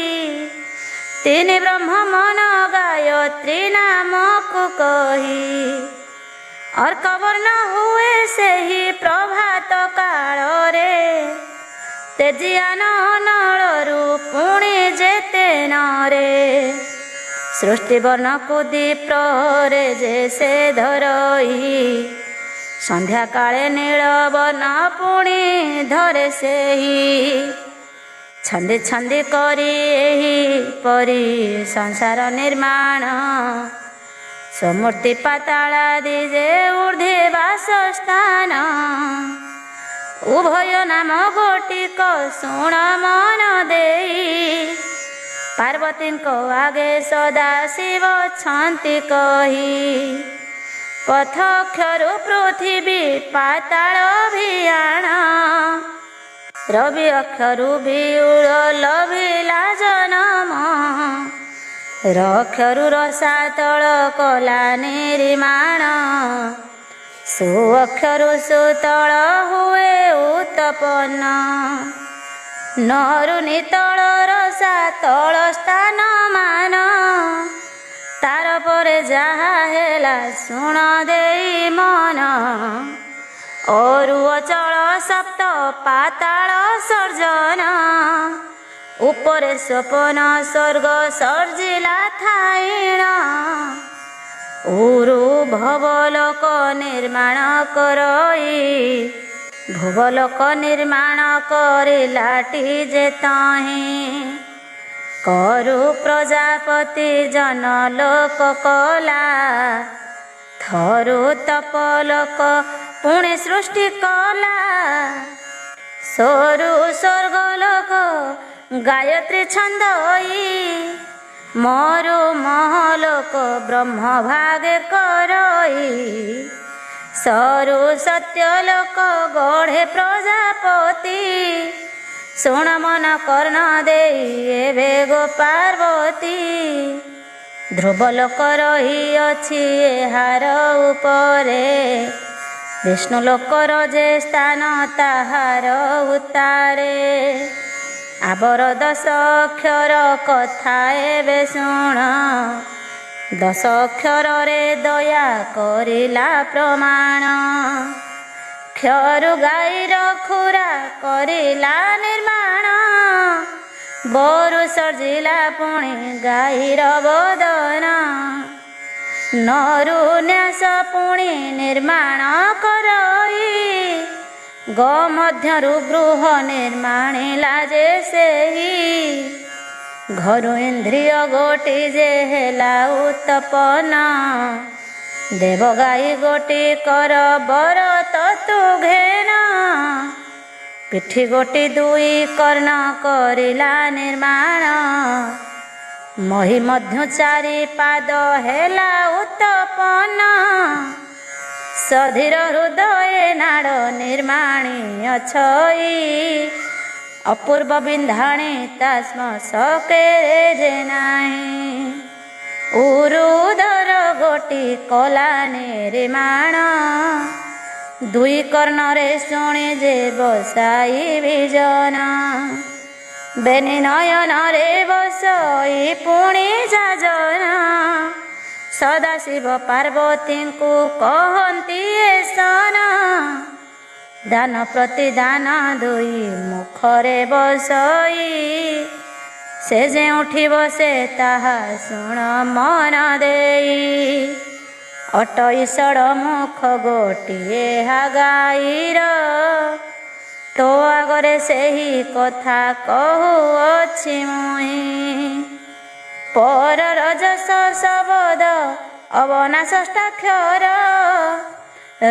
ତିନି ବ୍ରହ୍ମ ମନ ଗାୟତ୍ରୀ ନାମକୁ କହି ଅର୍କବର୍ଣ୍ଣ ହୁଏ ସେହି ପ୍ରଭାତ କାଳରେ ତେଜିଆନ ନଳରୁ ପୁଣି ଯେତେ ନରେ ସୃଷ୍ଟି ବର୍ଣ୍ଣକୁ ଦୀପ୍ରରେ ଯେ ସେ ଧରଇ ସନ୍ଧ୍ୟାକାଳେ ନୀଳବର୍ଣ୍ଣ ପୁଣି ଧରେ ସେହି ଛନ୍ଦି ଛନ୍ଦି କରି ଏହିପରି ସଂସାର ନିର୍ମାଣ ସମୂର୍ତ୍ତି ପାତାଳାଦି ଯେ ଊର୍ଦ୍ଧ୍ୱେ ବାସସ୍ଥାନ ଉଭୟ ନାମ ଗୋଟିକ ଶୁଣ ମନ ଦେଇ ପାର୍ବତୀଙ୍କ ଆଗେ ସଦା ଶିବ ଅଛନ୍ତି କହି ପଥ ଅକ୍ଷରୁ ପୃଥିବୀ ପାତାଳ ଭିଆଣ ରବି ଅକ୍ଷରୁ ବିଉଳ ଲଭିଲା ଜନମ ରକ୍ଷରୁ ରସାତଳ କଲା ନିର୍ମାଣ ସୁଅକ୍ଷରୁ ସୁତଳ ହୁଏ ଉତ୍ପନ୍ନ ନରୁ ନିତଳ ରସାତଳ ସ୍ଥାନ ମାନ ତାର ପରେ ଯାହା ହେଲା ଶୁଣ ଦେଇ ମନ ଅରୁ ଅଚଳ ସପ୍ତ ପାତାଳ ସର୍ଜନ ଉପରେ ସ୍ୱପନ ସ୍ୱର୍ଗ ସର୍ଜିଲା ଥାଇଣ ଉରୁ ଭବଲୋକ ନିର୍ମାଣ କରଇ ଭୁବଲୋକ ନିର୍ମାଣ କରିଲାଟି ଯେ ତହିଁ କରୁ ପ୍ରଜାପତି ଜନଲୋକ କଲା ଥରୁ ତପଲୋକ ପୁଣି ସୃଷ୍ଟି କଲା ସରୁ ସ୍ୱର୍ଗଲୋକ ଗାୟତ୍ରୀ ଛନ୍ଦଇ ମରୁ ମହଲୋକ ବ୍ରହ୍ମ ଭାଗେ କରଇ ସରୁ ସତ୍ୟଲୋକ ଗଢ଼େ ପ୍ରଜାପତି ଶୁଣ ମନ କର୍ଣ୍ଣ ଦେଇ ଏବେ ଗୋ ପାର୍ବତୀ ଧ୍ରୁବଲୋକ ରହିଅଛି ଏହାର ଉପରେ ବିଷ୍ଣୁ ଲୋକର ଯେ ସ୍ଥାନ ତାହାର ଉତ୍ତାରେ ଆବର 10 ଅକ୍ଷର କଥା ଏବେ ଶୁଣ 10 ଅକ୍ଷରରେ ଦୟା କରିଲା ପ୍ରମାଣ କ୍ଷରୁ ଗାଈର ଖୁରା କରିଲା ନିର୍ମାଣ ବୋରୁ ସର୍ଜିଲା ପୁଣି ଗାଈର ବଦନ ନରୁ ନ୍ୟାସ ପୁଣି ନିର୍ମାଣ କରଇ ଗୋମଧ୍ୟରୁ ଗୃହ ନିର୍ମାଣିଲା ଯେ ସେହି ଘରୁ ଇନ୍ଦ୍ରିୟ ଗୋଟି ଯେ ହେଲା ଉତ୍ତପନ ଦେବ ଗାଈ ଗୋଟି କର ବର ତତୁ ଘେନ ପିଠି ଗୋଟି 2 କର୍ଣ୍ଣ କରିଲା ନିର୍ମାଣ ମହି ମଧ୍ୟ 4 ପାଦ ହେଲା ଉତ୍ତପନ ସଧୀର ହୃଦୟ ନାଡ଼ ନିର୍ମାଣୀ ଅଛଇ ଅପୂର୍ବ ବିନ୍ଧାଣୀ ତାସ୍ମ ସକେରେ ଯେ ନାହିଁ ଉରୁଦର ଗୋଟି କଲା ନିର୍ମାଣ 2 କର୍ଣ୍ଣରେ ଶୁଣି ଯେ ବସାଇ ବିଜନ ବେନି ନୟନରେ ବସଇ ପୁଣି ଯାଜନ ସଦାଶିବ ପାର୍ବତୀଙ୍କୁ କହନ୍ତି ଏ ସନ ଦାନ ପ୍ରତିଦାନ 2 ମୁଖରେ ବସଇ ସେ ଯେଉଁଠି ବସେ ତାହା ଶୁଣ ମନ ଦେଇ ଅଟଇ ଷଡ଼ ମୁଖ ଗୋଟିଏ ଗାଈର ତୋ ଆଗରେ ସେହି କଥା କହୁଅଛି ମୁଇଁ ପର ରଜସ ଶବଦ ଅବନାଶ ଷଷ୍ଠାକ୍ଷର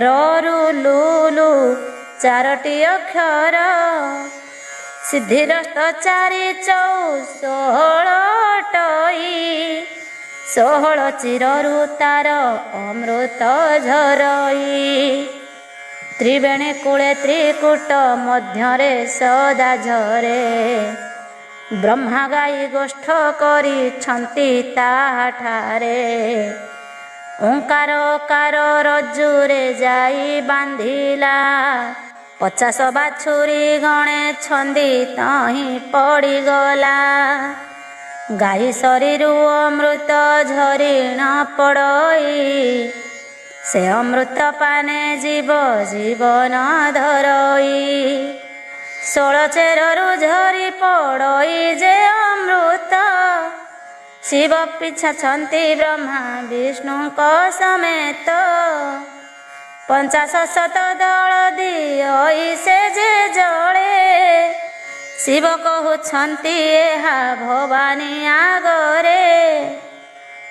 ରରୁ ଲୁଲୁ 4ଟି ଅକ୍ଷର ସିଦ୍ଧିରସ୍ତ 4 16 ଅଟଇ 16 ଚିରରୁ ତାର ଅମୃତ ଝରଇ ତ୍ରିବେଣୀ କୂଳେ ତ୍ରିକୂଟ ମଧ୍ୟରେ ସଦା ଝରେ ବ୍ରହ୍ମା ଗାଈ ଗୋଷ୍ଠ କରିଛନ୍ତି ତାହାଠାରେ ଓଙ୍କାର କାର ରଜ୍ଜୁରେ ଯାଇ ବାନ୍ଧିଲା 50 ବାଛୁରୀ ଗଣେଛନ୍ତି ତହିଁ ପଡ଼ିଗଲା ଗାଈ ଶରୀରୁ ଅମୃତ ଝରିଣ ପଡ଼ଇ ସେ ଅମୃତ ପାନେ ଜୀବ ଜୀବନ ଧରଇ 16 ଚେରରୁ ଝରି ପଡ଼ଇ ଯେ ଅମୃତ ଶିବ ପିଛାଛନ୍ତି ବ୍ରହ୍ମା ବିଷ୍ଣୁଙ୍କ ସମେତ 50 ଦଳ ଦିଅଇ ସେ ଯେ ଜଳେ ଶିବ କହୁଛନ୍ତି ଏହା ଭବାନୀ ଆଗରେ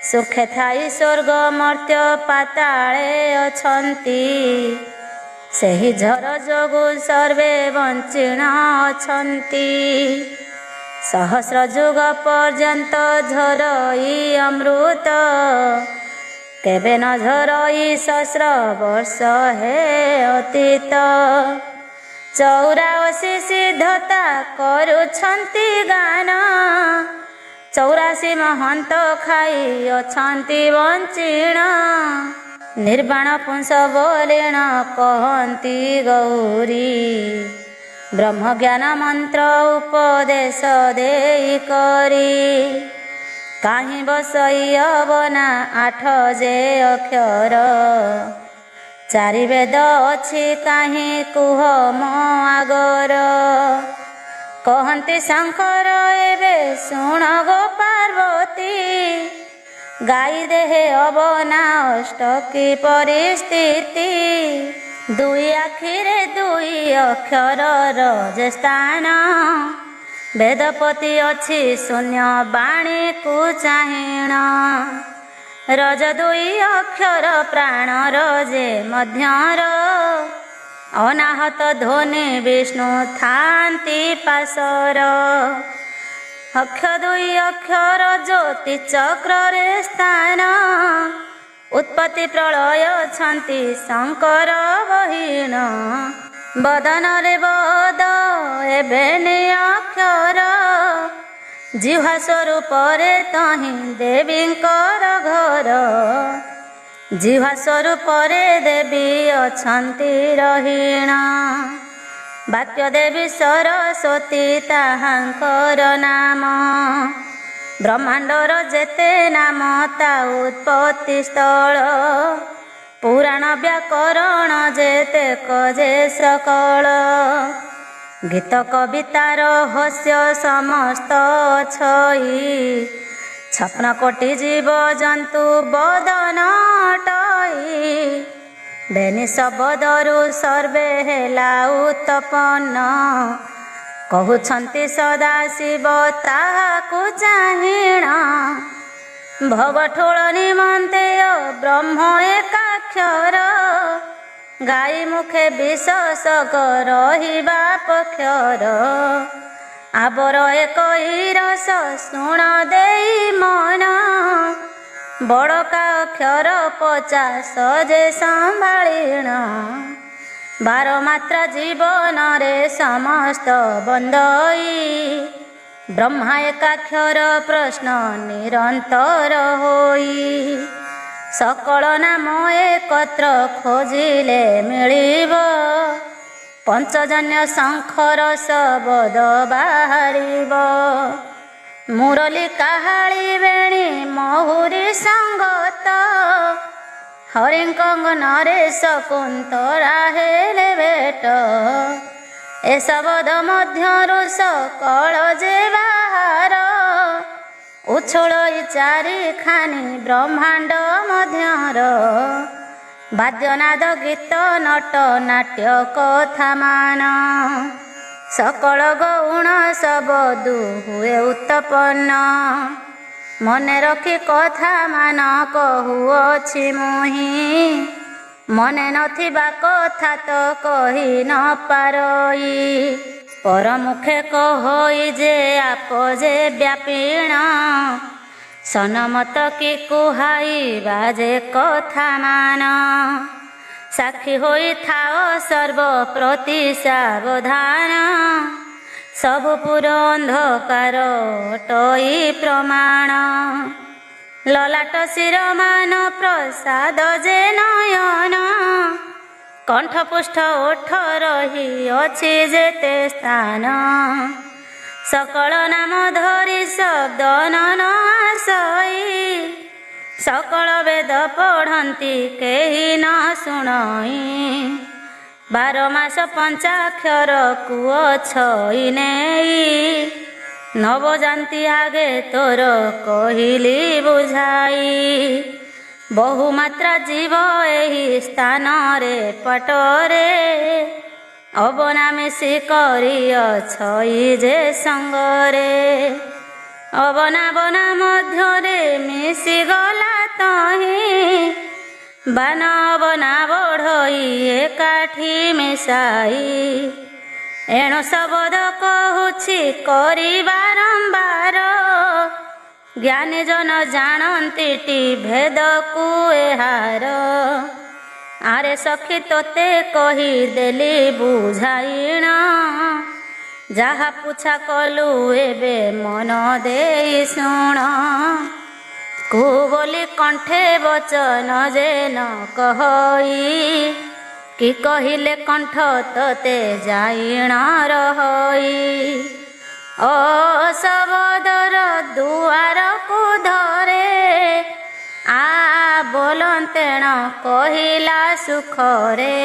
ସୁଖେ ଥାଇ ସ୍ୱର୍ଗ ମର୍ତ୍ତ୍ୟ ପାତାଳେ ଅଛନ୍ତି ସେହି ଝର ଯୋଗୁ ସର୍ବେ ବଞ୍ଚିଣ ଅଛନ୍ତି ସହସ୍ର ଯୁଗ ପର୍ଯ୍ୟନ୍ତ ଝରଇ ଅମୃତ କେବେ ନ ଝରଇ ସହସ୍ର ବର୍ଷ ହେ ଅତୀତ 84 ସିଦ୍ଧତା କରୁଛନ୍ତି ଗାନ 84 ମହନ୍ତ ଖାଇ ଅଛନ୍ତି ବଞ୍ଚିଣ ନିର୍ବାଣ ପୁଂସ ବୋଲିଣ କହନ୍ତି ଗୌରୀ ବ୍ରହ୍ମଜ୍ଞାନ ମନ୍ତ୍ର ଉପଦେଶ ଦେଇ କରି କାହିଁ ବସଇ ଅବନା 8 ଯେ ଅକ୍ଷର 4 ବେଦ ଅଛି କାହିଁ କୁହ ମୋ ଆଗର କହନ୍ତି ଶଙ୍କର ଏବେ ଶୁଣ ଗୋ ପାର୍ବତୀ ଗାଈ ଦେହେ ଅବନା ଅଷ୍ଟକି ପରିସ୍ଥିତି। ଦୁଇ ଆଖିରେ ଦୁଇ ଅକ୍ଷରର ଯେ ସ୍ଥାନ, ବେଦପତି ଅଛି ଶୂନ୍ୟ ବାଣୀକୁ ଚାହିଁଣ। ରଜ ଦୁଇ ଅକ୍ଷର ପ୍ରାଣର ଯେ ମଧ୍ୟର, ଅନାହତ ଧ୍ୱନି ବିଷ୍ଣୁ ଥାନ୍ତି ପାଶର। ଅକ୍ଷ ଦୁଇ ଅକ୍ଷର ଜ୍ୟୋତି ଚକ୍ରରେ ସ୍ଥାନ, ଉତ୍ପତ୍ତି ପ୍ରଳୟ ଅଛନ୍ତି ଶଙ୍କର ବହିଣ। ବଦନରେ ବଦ ଏବେ ନିଅକ୍ଷର, ଜିହ୍ୱା ସ୍ୱରୂପରେ ତହିଁ ଦେବୀଙ୍କର ଘର। ଜିହ୍ୱା ସ୍ୱରୂପରେ ଦେବୀ ଅଛନ୍ତି ରହିଣ, ବାକ୍ୟ ଦେବୀ ସରସ୍ୱତୀ ତାହାଙ୍କର ନାମ। ବ୍ରହ୍ମାଣ୍ଡର ଯେତେ ନାମ ତା ଉତ୍ପତ୍ତି ସ୍ଥଳ, ପୁରାଣ ବ୍ୟାକରଣ ଯେତେକ ଯେ ସକଳ। ଗୀତ କବିତା ରହସ୍ୟ ସମସ୍ତ ଅଛଇ, ଛପନ କୋଟି ଜୀବ ଜନ୍ତୁ ବଦନ ଅଟଇ। ବେନି ଶବଦରୁ ସର୍ବେ ହେଲା ଉତ୍ପନ୍ନ, କହୁଛନ୍ତି ସଦାଶିବ ତାହାକୁ ଚାହିଁଣ। ଭବଠୁଳ ନିମନ୍ତେ ବ୍ରହ୍ମ ଏକାକ୍ଷର, ଗାଈ ମୁଖେ ବିଶୋଷକ ରହିବା ପକ୍ଷର। ଆବର ଏକ ରସ ଶୁଣ ଦେଇ ମନ, ବଡ଼କା ଅକ୍ଷର 50 ଯେ ସମ୍ଭାଳିଣ। ବାର ମାତ୍ରା ଜୀବନରେ ସମସ୍ତ ବନ୍ଦଇ, ବ୍ରହ୍ମା ଏକାକ୍ଷର ପ୍ରଶ୍ନ ନିରନ୍ତର ହୋଇ। ସକଳ ନାମ ଏକତ୍ର ଖୋଜିଲେ ମିଳିବ, ପଞ୍ଚଜନ୍ୟ ଶଙ୍ଖର ଶବଦ ବାହାରିବ। ମୁରଲି କାହାଳି ବେଣୀ ମହୁରୀ ସଙ୍ଗତ, ହରିଙ୍କ ଅଙ୍ଗନରେ ଶକୁନ୍ତଳା ହେଲେ ଭେଟ। ଏ ଶବଦ ମଧ୍ୟରୁ ସକଳ ଯେ ବାହାର, ଉଛୁଳଇ ଚାରିଖାନି ବ୍ରହ୍ମାଣ୍ଡ ମଧ୍ୟର। ବାଦ୍ୟନାଦ ଗୀତ ନଟ ନାଟ୍ୟ କଥା ମାନ, ସକଳ ଗୌଣ ଶବଦୁ ହୁଏ ଉତ୍ପନ୍ନ। ମନେ ରଖି କଥା ମାନ କହୁଅଛି ମୁହିଁ, ମନେ ନଥିବା କଥା ତ କହି ନ ପାରଇ। ପରମୁଖେ କହଇ ଯେ ଆପ ଯେ ବ୍ୟାପୀଣ, ସନମତ କି କୁହାଇବା ଯେ କଥା ମାନ। ସାକ୍ଷୀ ହୋଇଥାଅ ସର୍ବ ପ୍ରତି ସାବଧାନ, ସବୁ ପୁର ଅନ୍ଧକାର ଅଟଇ ପ୍ରମାଣ। ଲଲାଟ ଶିରମାନ ପ୍ରସାଦ ଯେ ନୟନ, କଣ୍ଠପୁଷ୍ଠ ଓଠ ରହି ଅଛି ଯେତେ ସ୍ଥାନ। ସକଳ ନାମ ଧରି ଶବ୍ଦ ନନ ଆସଇ, ସକଳ ବେଦ ପଢ଼ନ୍ତି କେହି ନ ଶୁଣଇ। 12 ମାସ ପଞ୍ଚାକ୍ଷରକୁ ଅଛଇ ନେଇ, ନବଜାନ୍ତି ଆଗେ ତୋର କହିଲି ବୁଝାଇ। ବହୁମାତ୍ରା ଜୀବ ଏହି ସ୍ଥାନରେ ପଟରେ, ଅବନା ମିଶି କରିଅଛଇ ଯେ ସଙ୍ଗରେ। ଅବନା ବନା ମଧ୍ୟରେ ମିଶିଗଲା ତହିଁ, ବାନ ଅବନା ବଢ଼ଇ ଏକାଠି ମିଶାଇ। ଏଣୁ ଶବଦ କହୁଛି କରି ବାରମ୍ବାର, ଜ୍ଞାନୀ ଜନ ଜାଣନ୍ତିଟି ଭେଦକୁ ଏହାର। ଆରେ ସଖୀ ତୋତେ କହିଦେଲି ବୁଝାଇଣ, ଯାହା ପୁଛା କଲୁ ଏବେ ମନ ଦେଇ ଶୁଣ। କୁ ବୋଲି କଣ୍ଠେ ବଚନ ଯେ ନ କହଇ, କି କହିଲେ କଣ୍ଠ ତୋତେ ଯାଇଣ ରହଇ। ଅଶବଦର ଦୁଆରକୁ ଧରେ, ଆ ବୋଲନ୍ତେଣ କହିଲା ସୁଖରେ।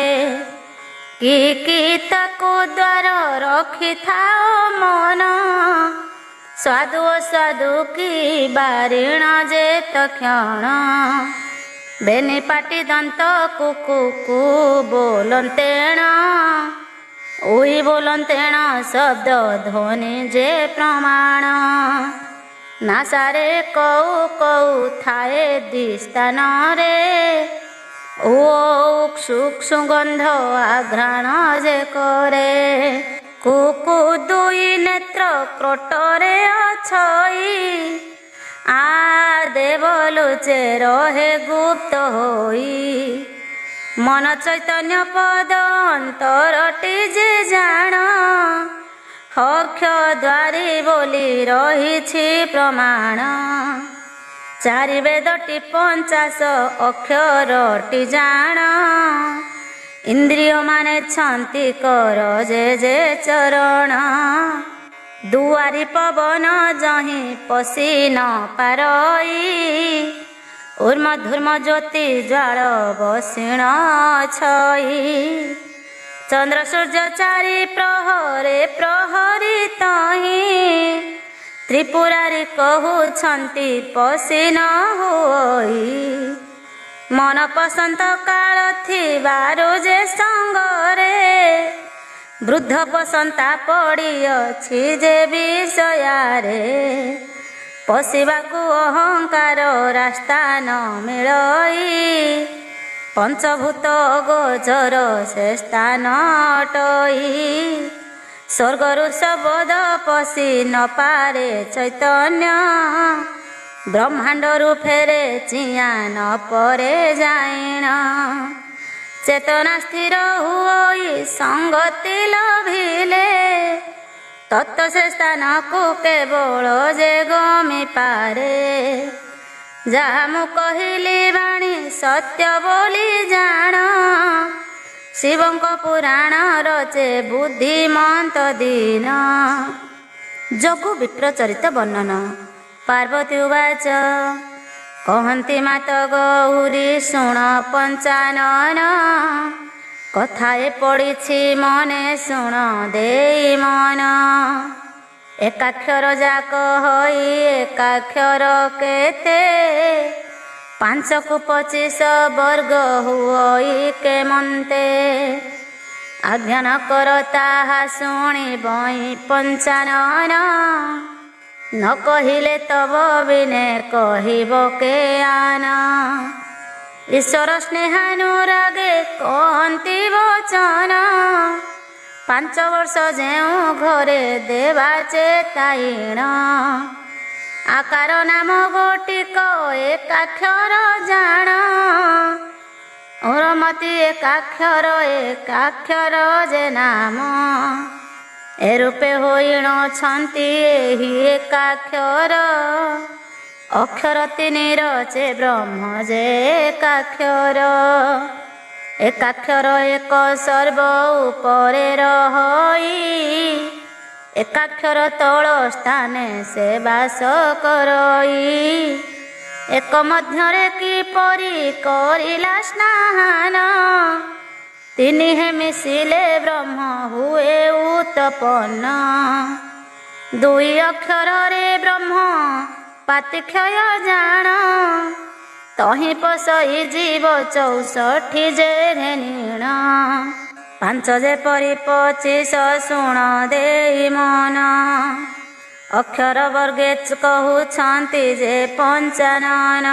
କି ତାକୁ ଦ୍ୱାର ରଖିଥାଅ ମନ, ସ୍ୱାଦୁ ଅସ୍ୱାଦୁ କି ବାରିଣ ଯେ ତକ୍ଷଣ ବେନି ପାଟି ଦନ୍ତ କୁକୁ ବୋଲନ୍ତେଣ ଉଇ ବୋଲନ୍ତେଣ ଶବ୍ଦ ଧ୍ୱନି ଯେ ପ୍ରମାଣ ନାସାରେ କଉ କଉ ଥାଏ ଦିସ୍ଥାନରେ ସୁଗନ୍ଧ ଆଘ୍ରାଣ ଯେ କରେ କୁକୁ ଦୁଇ ନେତ୍ର କ୍ରୋଟରେ ଅଛଇ ଆ ଦେବଲୁଚେ ରହେ ଗୁପ୍ତ ହୋଇ ମନ ଚୈତନ୍ୟ ପଦ ଅନ୍ତରଟି ଯେ ଜାଣ ଅକ୍ଷ ଦ୍ୱାରୀ ବୋଲି ରହିଛି ପ୍ରମାଣ ଚାରି ବେଦଟି 50 ଅକ୍ଷରଟି ଜାଣ ଇନ୍ଦ୍ରିୟ ମାନେ ଛନ୍ତି କର ଯେ ଚରଣ ଦୁଆରି ପବନ ଯହିଁ ପଶି ନ ପାରଇ ଉର୍ମଧୂର୍ମ ଜ୍ୟୋତି ଜ୍ୱାଳ ବସିଣ ଛଇ ଚନ୍ଦ୍ର ସୂର୍ଯ୍ୟ ଚାରି ପ୍ରହରେ ପ୍ରହରୀ ତହିଁ ତ୍ରିପୁରାରୀ କହୁଛନ୍ତି ପଶି ନ ହୋଇ ମନ ପସନ୍ତ କାଳ ଥିବାରୁ ଯେ ସଙ୍ଗରେ ବୃଦ୍ଧ ବସନ୍ତା ପଡ଼ିଅଛି ଯେ ବିଷୟାରେ ପଶିବାକୁ ଅହଙ୍କାର ରାସ୍ତା ନ ମିଳଇ ପଞ୍ଚଭୂତ ଗୋଚର ସେ ସ୍ଥାନ ଅଟଇ ସ୍ୱର୍ଗରୁ ଶବଦ ପଶି ନ ପାରେ ଚୈତନ୍ୟ ବ୍ରହ୍ମାଣ୍ଡରୁ ଫେରେ ଚିଆଁ ନ ପରେ ଯାଇଣ ଚେତନା ସ୍ଥିର ହୋଇ ସଙ୍ଗତି ଲଭିଲେ ତତ୍ତ ସେ ସ୍ଥାନକୁ କେବଳ ଯେ ଗମି ପାରେ ଯାହା ମୁଁ କହିଲି ବାଣୀ ସତ୍ୟ ବୋଲି ଜାଣ ଶିବଙ୍କ ପୁରାଣ ରଚେ ବୁଦ୍ଧିମନ୍ତ ଦିନ ଯୋଗୁ ବିପ୍ରଚରିତ ବର୍ଣ୍ଣନ ପାର୍ବତୀ ଉବାଚ କହନ୍ତି ମାତ ଗୌରୀ ଶୁଣ ପଞ୍ଚାନନ କଥାଏ ପଡ଼ିଛି ମନେ ଶୁଣ ଦେଇ ମନ ଏକାକ୍ଷର ଯାକ ହୋଇ ଏକାକ୍ଷର କେତେ 5କୁ 25 ବର୍ଗ ହୁଇ କେମନ୍ତେ ଆଜ୍ଞାନ କର ତାହା ଶୁଣି ବଇ ପଞ୍ଚାନନ ନ କହିଲେ ତବ ବିନେ କହିବ କେ ଆନ ଈଶ୍ୱର ସ୍ନେହାନୁରାଗେ କହନ୍ତି ବଚନ 5 ବର୍ଷ ଯେଉଁ ଘରେ ଦେବା ଚେତାଇଣ ଆକାର ନାମ ଗୋଟିକ ଏକାକ୍ଷର ଜାଣ ଓରମତି ଏକାକ୍ଷର ଯେ ନାମ ଏ ରୂପେ ହୋଇଣ ଛନ୍ତି ଏହି ଏକାକ୍ଷର ଅକ୍ଷର 3 ରଚେ ବ୍ରହ୍ମ ଯେ ଏକାକ୍ଷର ଏକାକ୍ଷର ଏକ ସର୍ବ ଉପରେ ରହି ଏକାକ୍ଷର ତଳ ସ୍ଥାନେ ସେ ବାସ କରଇ ଏକ ମଧ୍ୟରେ କିପରି କରିଲା ସ୍ନାନ 3 ହେ ମିଶିଲେ ବ୍ରହ୍ମ ହୁଏ ଉତ୍ପନ୍ନ 2 ଅକ୍ଷରରେ ବ୍ରହ୍ମ ପାତିକ୍ଷୟ ଜାଣ ତହିଁ ପଶଇ ଜୀବ 64 ଯେ ଘେନିଣ 5 ଯେପରି 25 ଶୁଣ ଦେଇ ମନ ଅକ୍ଷର ବର୍ଗେ କହୁଛନ୍ତି ଯେ ପଞ୍ଚାନନ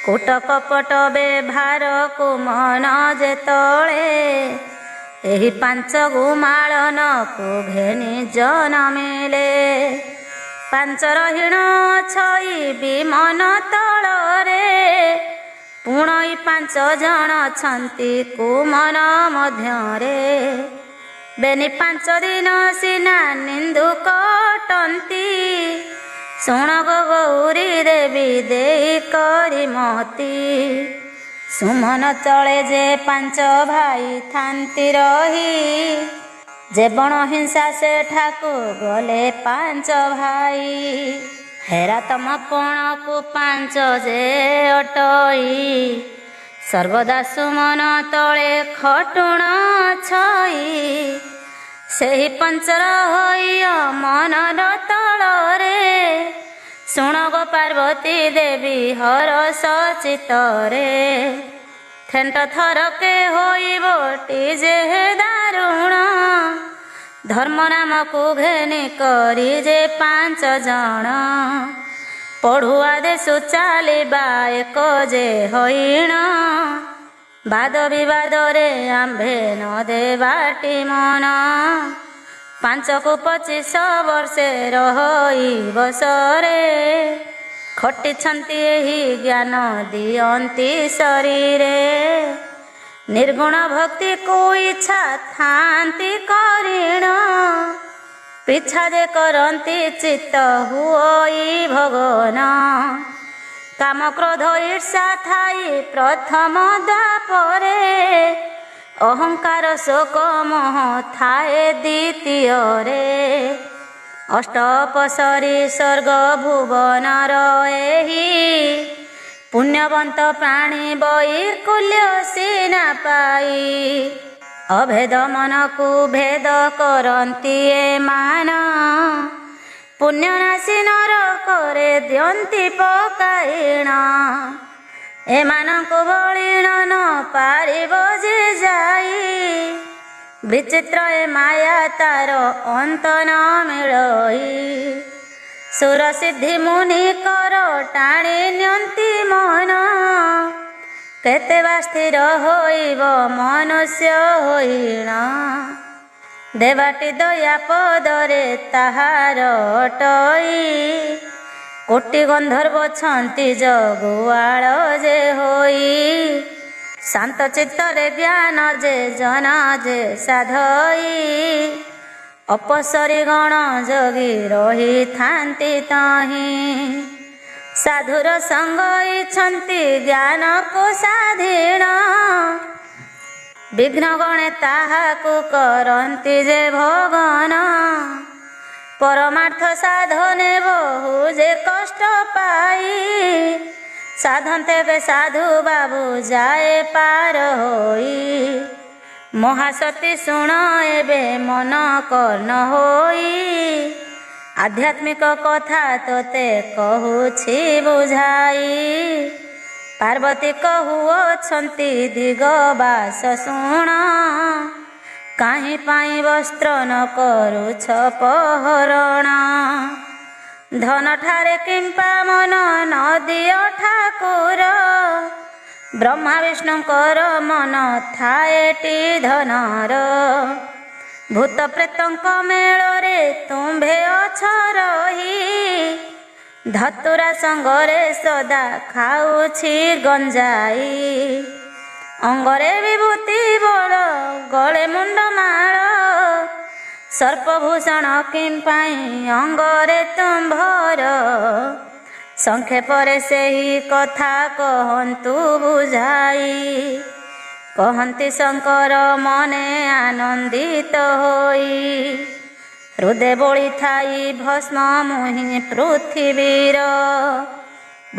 କୂଟ କପଟ ବ୍ୟବହାରକୁ ମନ ଯେତଳେ ଏହି 5 ଗୁମାଳନକୁ ଘେନି ଜନମିଲେ 5 ରହିଣ ଛଇ ବିମନ ତଳରେ ପୁଣଇ 5 ଜଣ ଛନ୍ତି କୁମନ ମଧ୍ୟରେ ବେନି 5 ଦିନ ସିନା ନିନ୍ଦୁ କଟନ୍ତି ଶୁଣ ଗୌରୀ ଦେବୀ ଦେଇ କରି ମତି ସୁମନ ତଳେ ଯେ 5 ଭାଇ ଥାନ୍ତି ରହି ଯେ ବଣ ହିଂସା ସେଠାକୁ ଗଲେ 5 ଭାଇ ହେରା ତମ ପଣକୁ 5 ଯେ ଅଟଇ ସର୍ବଦା ସୁମନ ତଳେ ଖଟୁଣ ଛଇ ସେହି ପଞ୍ଚର ହୋଇଅ ମନର ତଳରେ ଶୁଣ ଗୋ ପାର୍ବତୀ ଦେବୀ ହରଷ ଚିତ୍ତରେ ଥେଣ୍ଟ ଥରକେ ହୋଇବଟି ଯେ ଦାରୁଣ ଧର୍ମ ନାମକୁ ଘେନି କରି ଯେ 5 ଜଣ ପଢୁଆ ଦେଶୁ ଚାଲିବା ଏକ ଯେ ହଇଣ ବାଦ ବିବାଦରେ ଆମ୍ଭେ ନ ଦେବାଟି ମନ 5କୁ 25 ବର୍ଷେ ରହି ବସରେ ଖଟିଛନ୍ତି ଏହି ଜ୍ଞାନ ଦିଅନ୍ତି ଶରୀରେ ନିର୍ଗୁଣ ଭକ୍ତିକୁ ଇଚ୍ଛା ଥାନ୍ତି କରିଣ ପିଛା ଯେ କରନ୍ତି ଚିତ୍ତ ହୁଇ ଭଗବାନ କାମ କ୍ରୋଧ ଈର୍ଷା ଥାଇ ପ୍ରଥମ ଦ୍ୱାପରେ ଅହଙ୍କାର ଶୋକ ମୋହ ଥାଏ ଦ୍ୱିତୀୟରେ ଅଷ୍ଟପସରି ସ୍ୱର୍ଗ ଭୁବନର ଏହି ପୁଣ୍ୟବନ୍ତ ପ୍ରାଣୀ ବୈକୁଲ୍ୟ ସିନା ପାଇ ଅଭେଦ ମନକୁ ଭେଦ କରନ୍ତି ଏମାନ ପୁଣ୍ୟନାଶୀ ନରକରେ ଦିଅନ୍ତି ପକାଇଣ ଏମାନଙ୍କୁ ବଳିଣ ନ ପାରିବ ଯେ ଯାଇ ବିଚିତ୍ର ଏ ମାୟା ତାର ଅନ୍ତ ନ ମିଳଇ ସୁର ସିଦ୍ଧି ମୁନି କର ଟାଣି ନିଅନ୍ତି ମନ କେତେ ବା ସ୍ଥିର ହୋଇବ ମନୁଷ୍ୟ ହୋଇଣ ଦେବାଟି ଦୟା ପଦରେ ତାହାର ଅଟଇ କୋଟି ଗନ୍ଧର୍ବ ଛନ୍ତି ଜଗୁଆଳ ଯେ ହୋଇ ଶାନ୍ତ ଚିତ୍ତରେ ଜ୍ଞାନ ଯେ ଜନ ଯେ ସାଧଇ ଅପସରି ଗଣ ଯୋଗୀ ରହିଥାନ୍ତି ତହିଁ ସାଧୁର ସଙ୍ଗ ଇଛନ୍ତି ଜ୍ଞାନକୁ ସ୍ୱାଧୀନ ବିଘ୍ନ ଗଣେ ତାହାକୁ କରନ୍ତି ଯେ ଭଗନ ପରମାର୍ଥ ସାଧନେ ବହୁ ଯେ କଷ୍ଟ ପାଇ ସାଧନ୍ତେ ବେ ସାଧୁ ବାବୁ ଯାଏ ପାର ହୋଇ ମହାସତୀ ଶୁଣ ଏବେ ମନ କର୍ଣ୍ଣ ହୋଇ ଆଧ୍ୟାତ୍ମିକ କଥା ତୋତେ କହୁଛି ବୁଝାଇ ପାର୍ବତୀ କହୁଅଛନ୍ତି ଦିଗବାସ ଶୁଣ କାହିଁ ପାଇଁ ବସ୍ତ୍ର ନ କରୁଛ ପହରଣ ଧନଠାରେ କିମ୍ପା ମନ ନ ଦିଅ ଠାକୁର ବ୍ରହ୍ମା ବିଷ୍ଣୁଙ୍କର ମନ ଥାଏଟି ଧନର ଭୂତ ପ୍ରେତଙ୍କ ମେଳରେ ତୁମ୍ଭେ ଅଛ ରହି ଧତୁରା ସଙ୍ଗରେ ସଦା ଖାଉଛି ଗଞ୍ଜାଇ ଅଙ୍ଗରେ ବିଭୂତି ବୋଳ ଗଳେ ମୁଣ୍ଡ ମାଳ ସର୍ପଭୂଷଣ କିମ୍ପାଇଁ ଅଙ୍ଗରେ ତୁମ୍ଭର ସଂକ୍ଷେପରେ ସେହି କଥା କହନ୍ତୁ ବୁଝାଇ କହନ୍ତି ଶଙ୍କର ମନେ ଆନନ୍ଦିତ ହୋଇ ହୃଦେ ବୋଳି ଥାଇ ଭସ୍ମ ମୁହିଁ ପୃଥିବୀର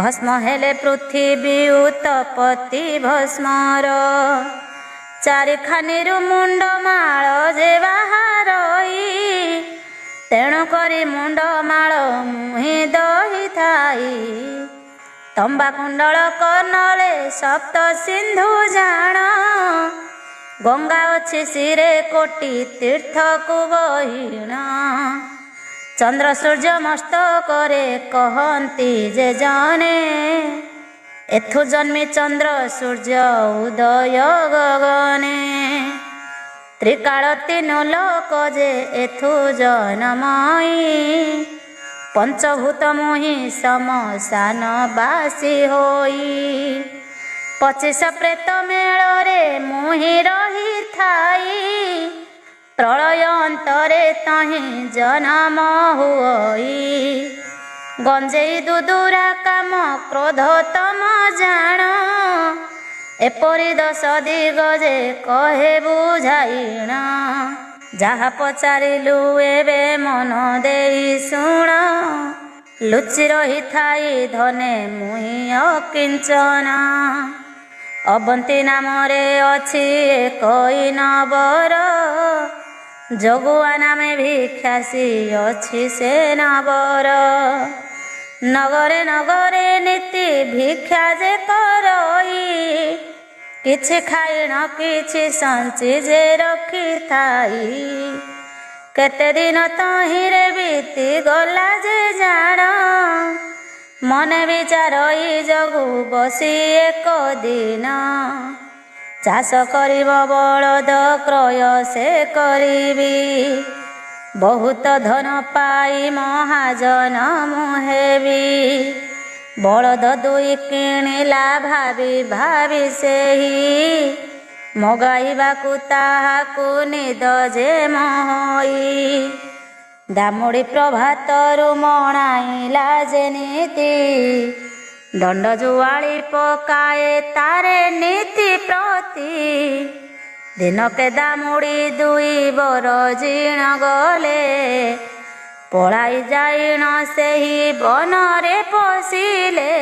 ଭସ୍ମ ହେଲେ ପୃଥିବୀ ଉତ୍ତପତି ଭସ୍ମର ଚାରିଖାନିରୁ ମୁଣ୍ଡ ମାଳ ଯେ ବାହାରଇ ତେଣୁ କରି ମୁଣ୍ଡ ମାଳ ମୁହିଁ ଦହିଥାଇ ତମ୍ବା କୁଣ୍ଡଳ କର୍ଣ୍ଣଳେ ସପ୍ତ ସିନ୍ଧୁ ଜାଣ ଗଙ୍ଗା ଅଛି ଶିରେ କୋଟି ତୀର୍ଥକୁ ବହିଣ ଚନ୍ଦ୍ର ସୂର୍ଯ୍ୟ ମସ୍ତକରେ କହନ୍ତି ଯେ ଜଣେ ଏଥୁ ଜନ୍ମି ଚନ୍ଦ୍ର ସୂର୍ଯ୍ୟ ଉଦୟ ଗଗନେ ତ୍ରିକାଳ ତିନୁ ଲୋକ ଯେ ଏଥୁ ଜନମଇ ପଞ୍ଚଭୂତ ମୁହିଁ ସମସାନ ବାସୀ ହୋଇ 25 ପ୍ରେତ ମେଳରେ ମୁହିଁ ରହିଥାଇ ପ୍ରଳୟ ଅନ୍ତରେ ତହିଁ ଜନମ ହୁଅଇ ଗଞ୍ଜେଇ ଦୁଦୁରା କାମ କ୍ରୋଧ ତମ ଜାଣ ଏପରି 10 ଦିଗ ଯେ କହେ ବୁଝାଇଣ ଯାହା ପଚାରିଲୁ ଏବେ ମନ ଦେଇ ଶୁଣ ଲୁଚି ରହିଥାଇ ଧନେ ମୁହିଁ ଅକିଞ୍ଚନ ଅବନ୍ତୀ ନାମରେ ଅଛି 91 ନବର ଜଗୁଆ ନାମେ ଭିକ୍ଷାସୀ ଅଛି ସେ ନବର। ନଗରେ ନଗରେ ନୀତି ଭିକ୍ଷା ଯେ କରଇ, କିଛି ଖାଇଣ କିଛି ସଞ୍ଚି ଯେ ରଖିଥାଇ। କେତେ ଦିନ ତହିଁରେ ବିତି ଗଲା ଯେ ଜାଣ, ମନେ ବିଚାରଇ ଜଗୁ ବସି ଏକ ଦିନ। ଚାଷ କରିବ ବଳଦ କ୍ରୟ ସେ କରିବି, ବହୁତ ଧନ ପାଇ ମହାଜନ ମୁଁ ହେବି। ବଳଦ ଦୁଇ କିଣିଲା ଭାବି ଭାବି ସେହି, ମଗାଇବାକୁ ତାହାକୁ ନିଦ ଯେ ମୋହଇ। ଦାମୁଡ଼ି ପ୍ରଭାତରୁ ମଣାଇଲା ଯେ ନୀତି, ଦଣ୍ଡ ଜୁଆଳି ପକାଏ ତାରେ ନୀତି ପ୍ରତି। ଦିନକେ ଦାମୁଡ଼ି ଦୁଇ ବର ଜିଣ ଗଲେ, ପଳାଇ ଯାଇଣ ସେହି ବନରେ ପଶିଲେ।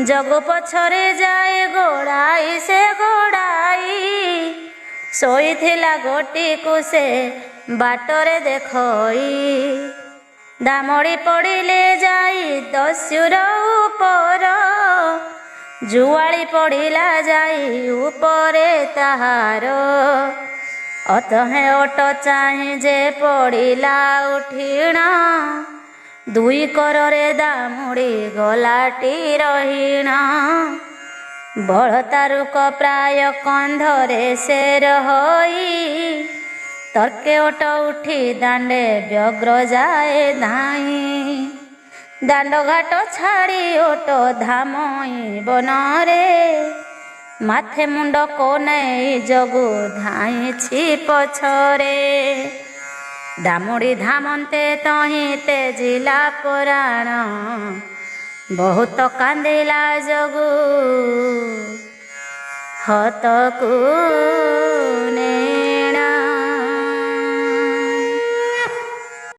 ଜଗୁ ପଛରେ ଯାଏ ଗୋଡ଼ାଇ ସେ ଗୋଡ଼ାଇ, ଶୋଇଥିଲା ଗୋଟିକୁ ସେ ବାଟରେ ଦେଖଇ। ଦାମଡ଼ି ପଡ଼ିଲେ ଯାଇ ଦସ୍ୟୁର ଉପର, ଜୁଆଳି ପଡ଼ିଲା ଯାଇ ଉପରେ ତାହାର। ଅତହେ ଓଟ ଚାହିଁ ଯେ ପଡ଼ିଲା ଉଠିଣ, ଦୁଇ କରରେ ଦାମୁଡ଼ି ଗଲାଟି ରହିଣ। ବଳ ତାରୁକ ପ୍ରାୟ କନ୍ଧରେ ସେ ରହଇ, ତର୍କେ ଓଟ ଉଠି ଦାଣ୍ଡେ ବ୍ୟଗ୍ର ଯାଏ ଧାଇଁ। ଦାଣ୍ଡ ଘାଟ ଛାଡ଼ି ଓଟ ଧାମଇ ବନରେ, ମାଥେ ମୁଣ୍ଡ କୋନେଇ ଜଗୁ ଧାଇଁଛି ପଛରେ। ଦାମୁଡ଼ି ଧାମନ୍ତେ ତହିଁ ତେଜିଲା ପରାଣ, ବହୁତ କାନ୍ଦିଲା ଜଗୁ ହତକୁ ନେ।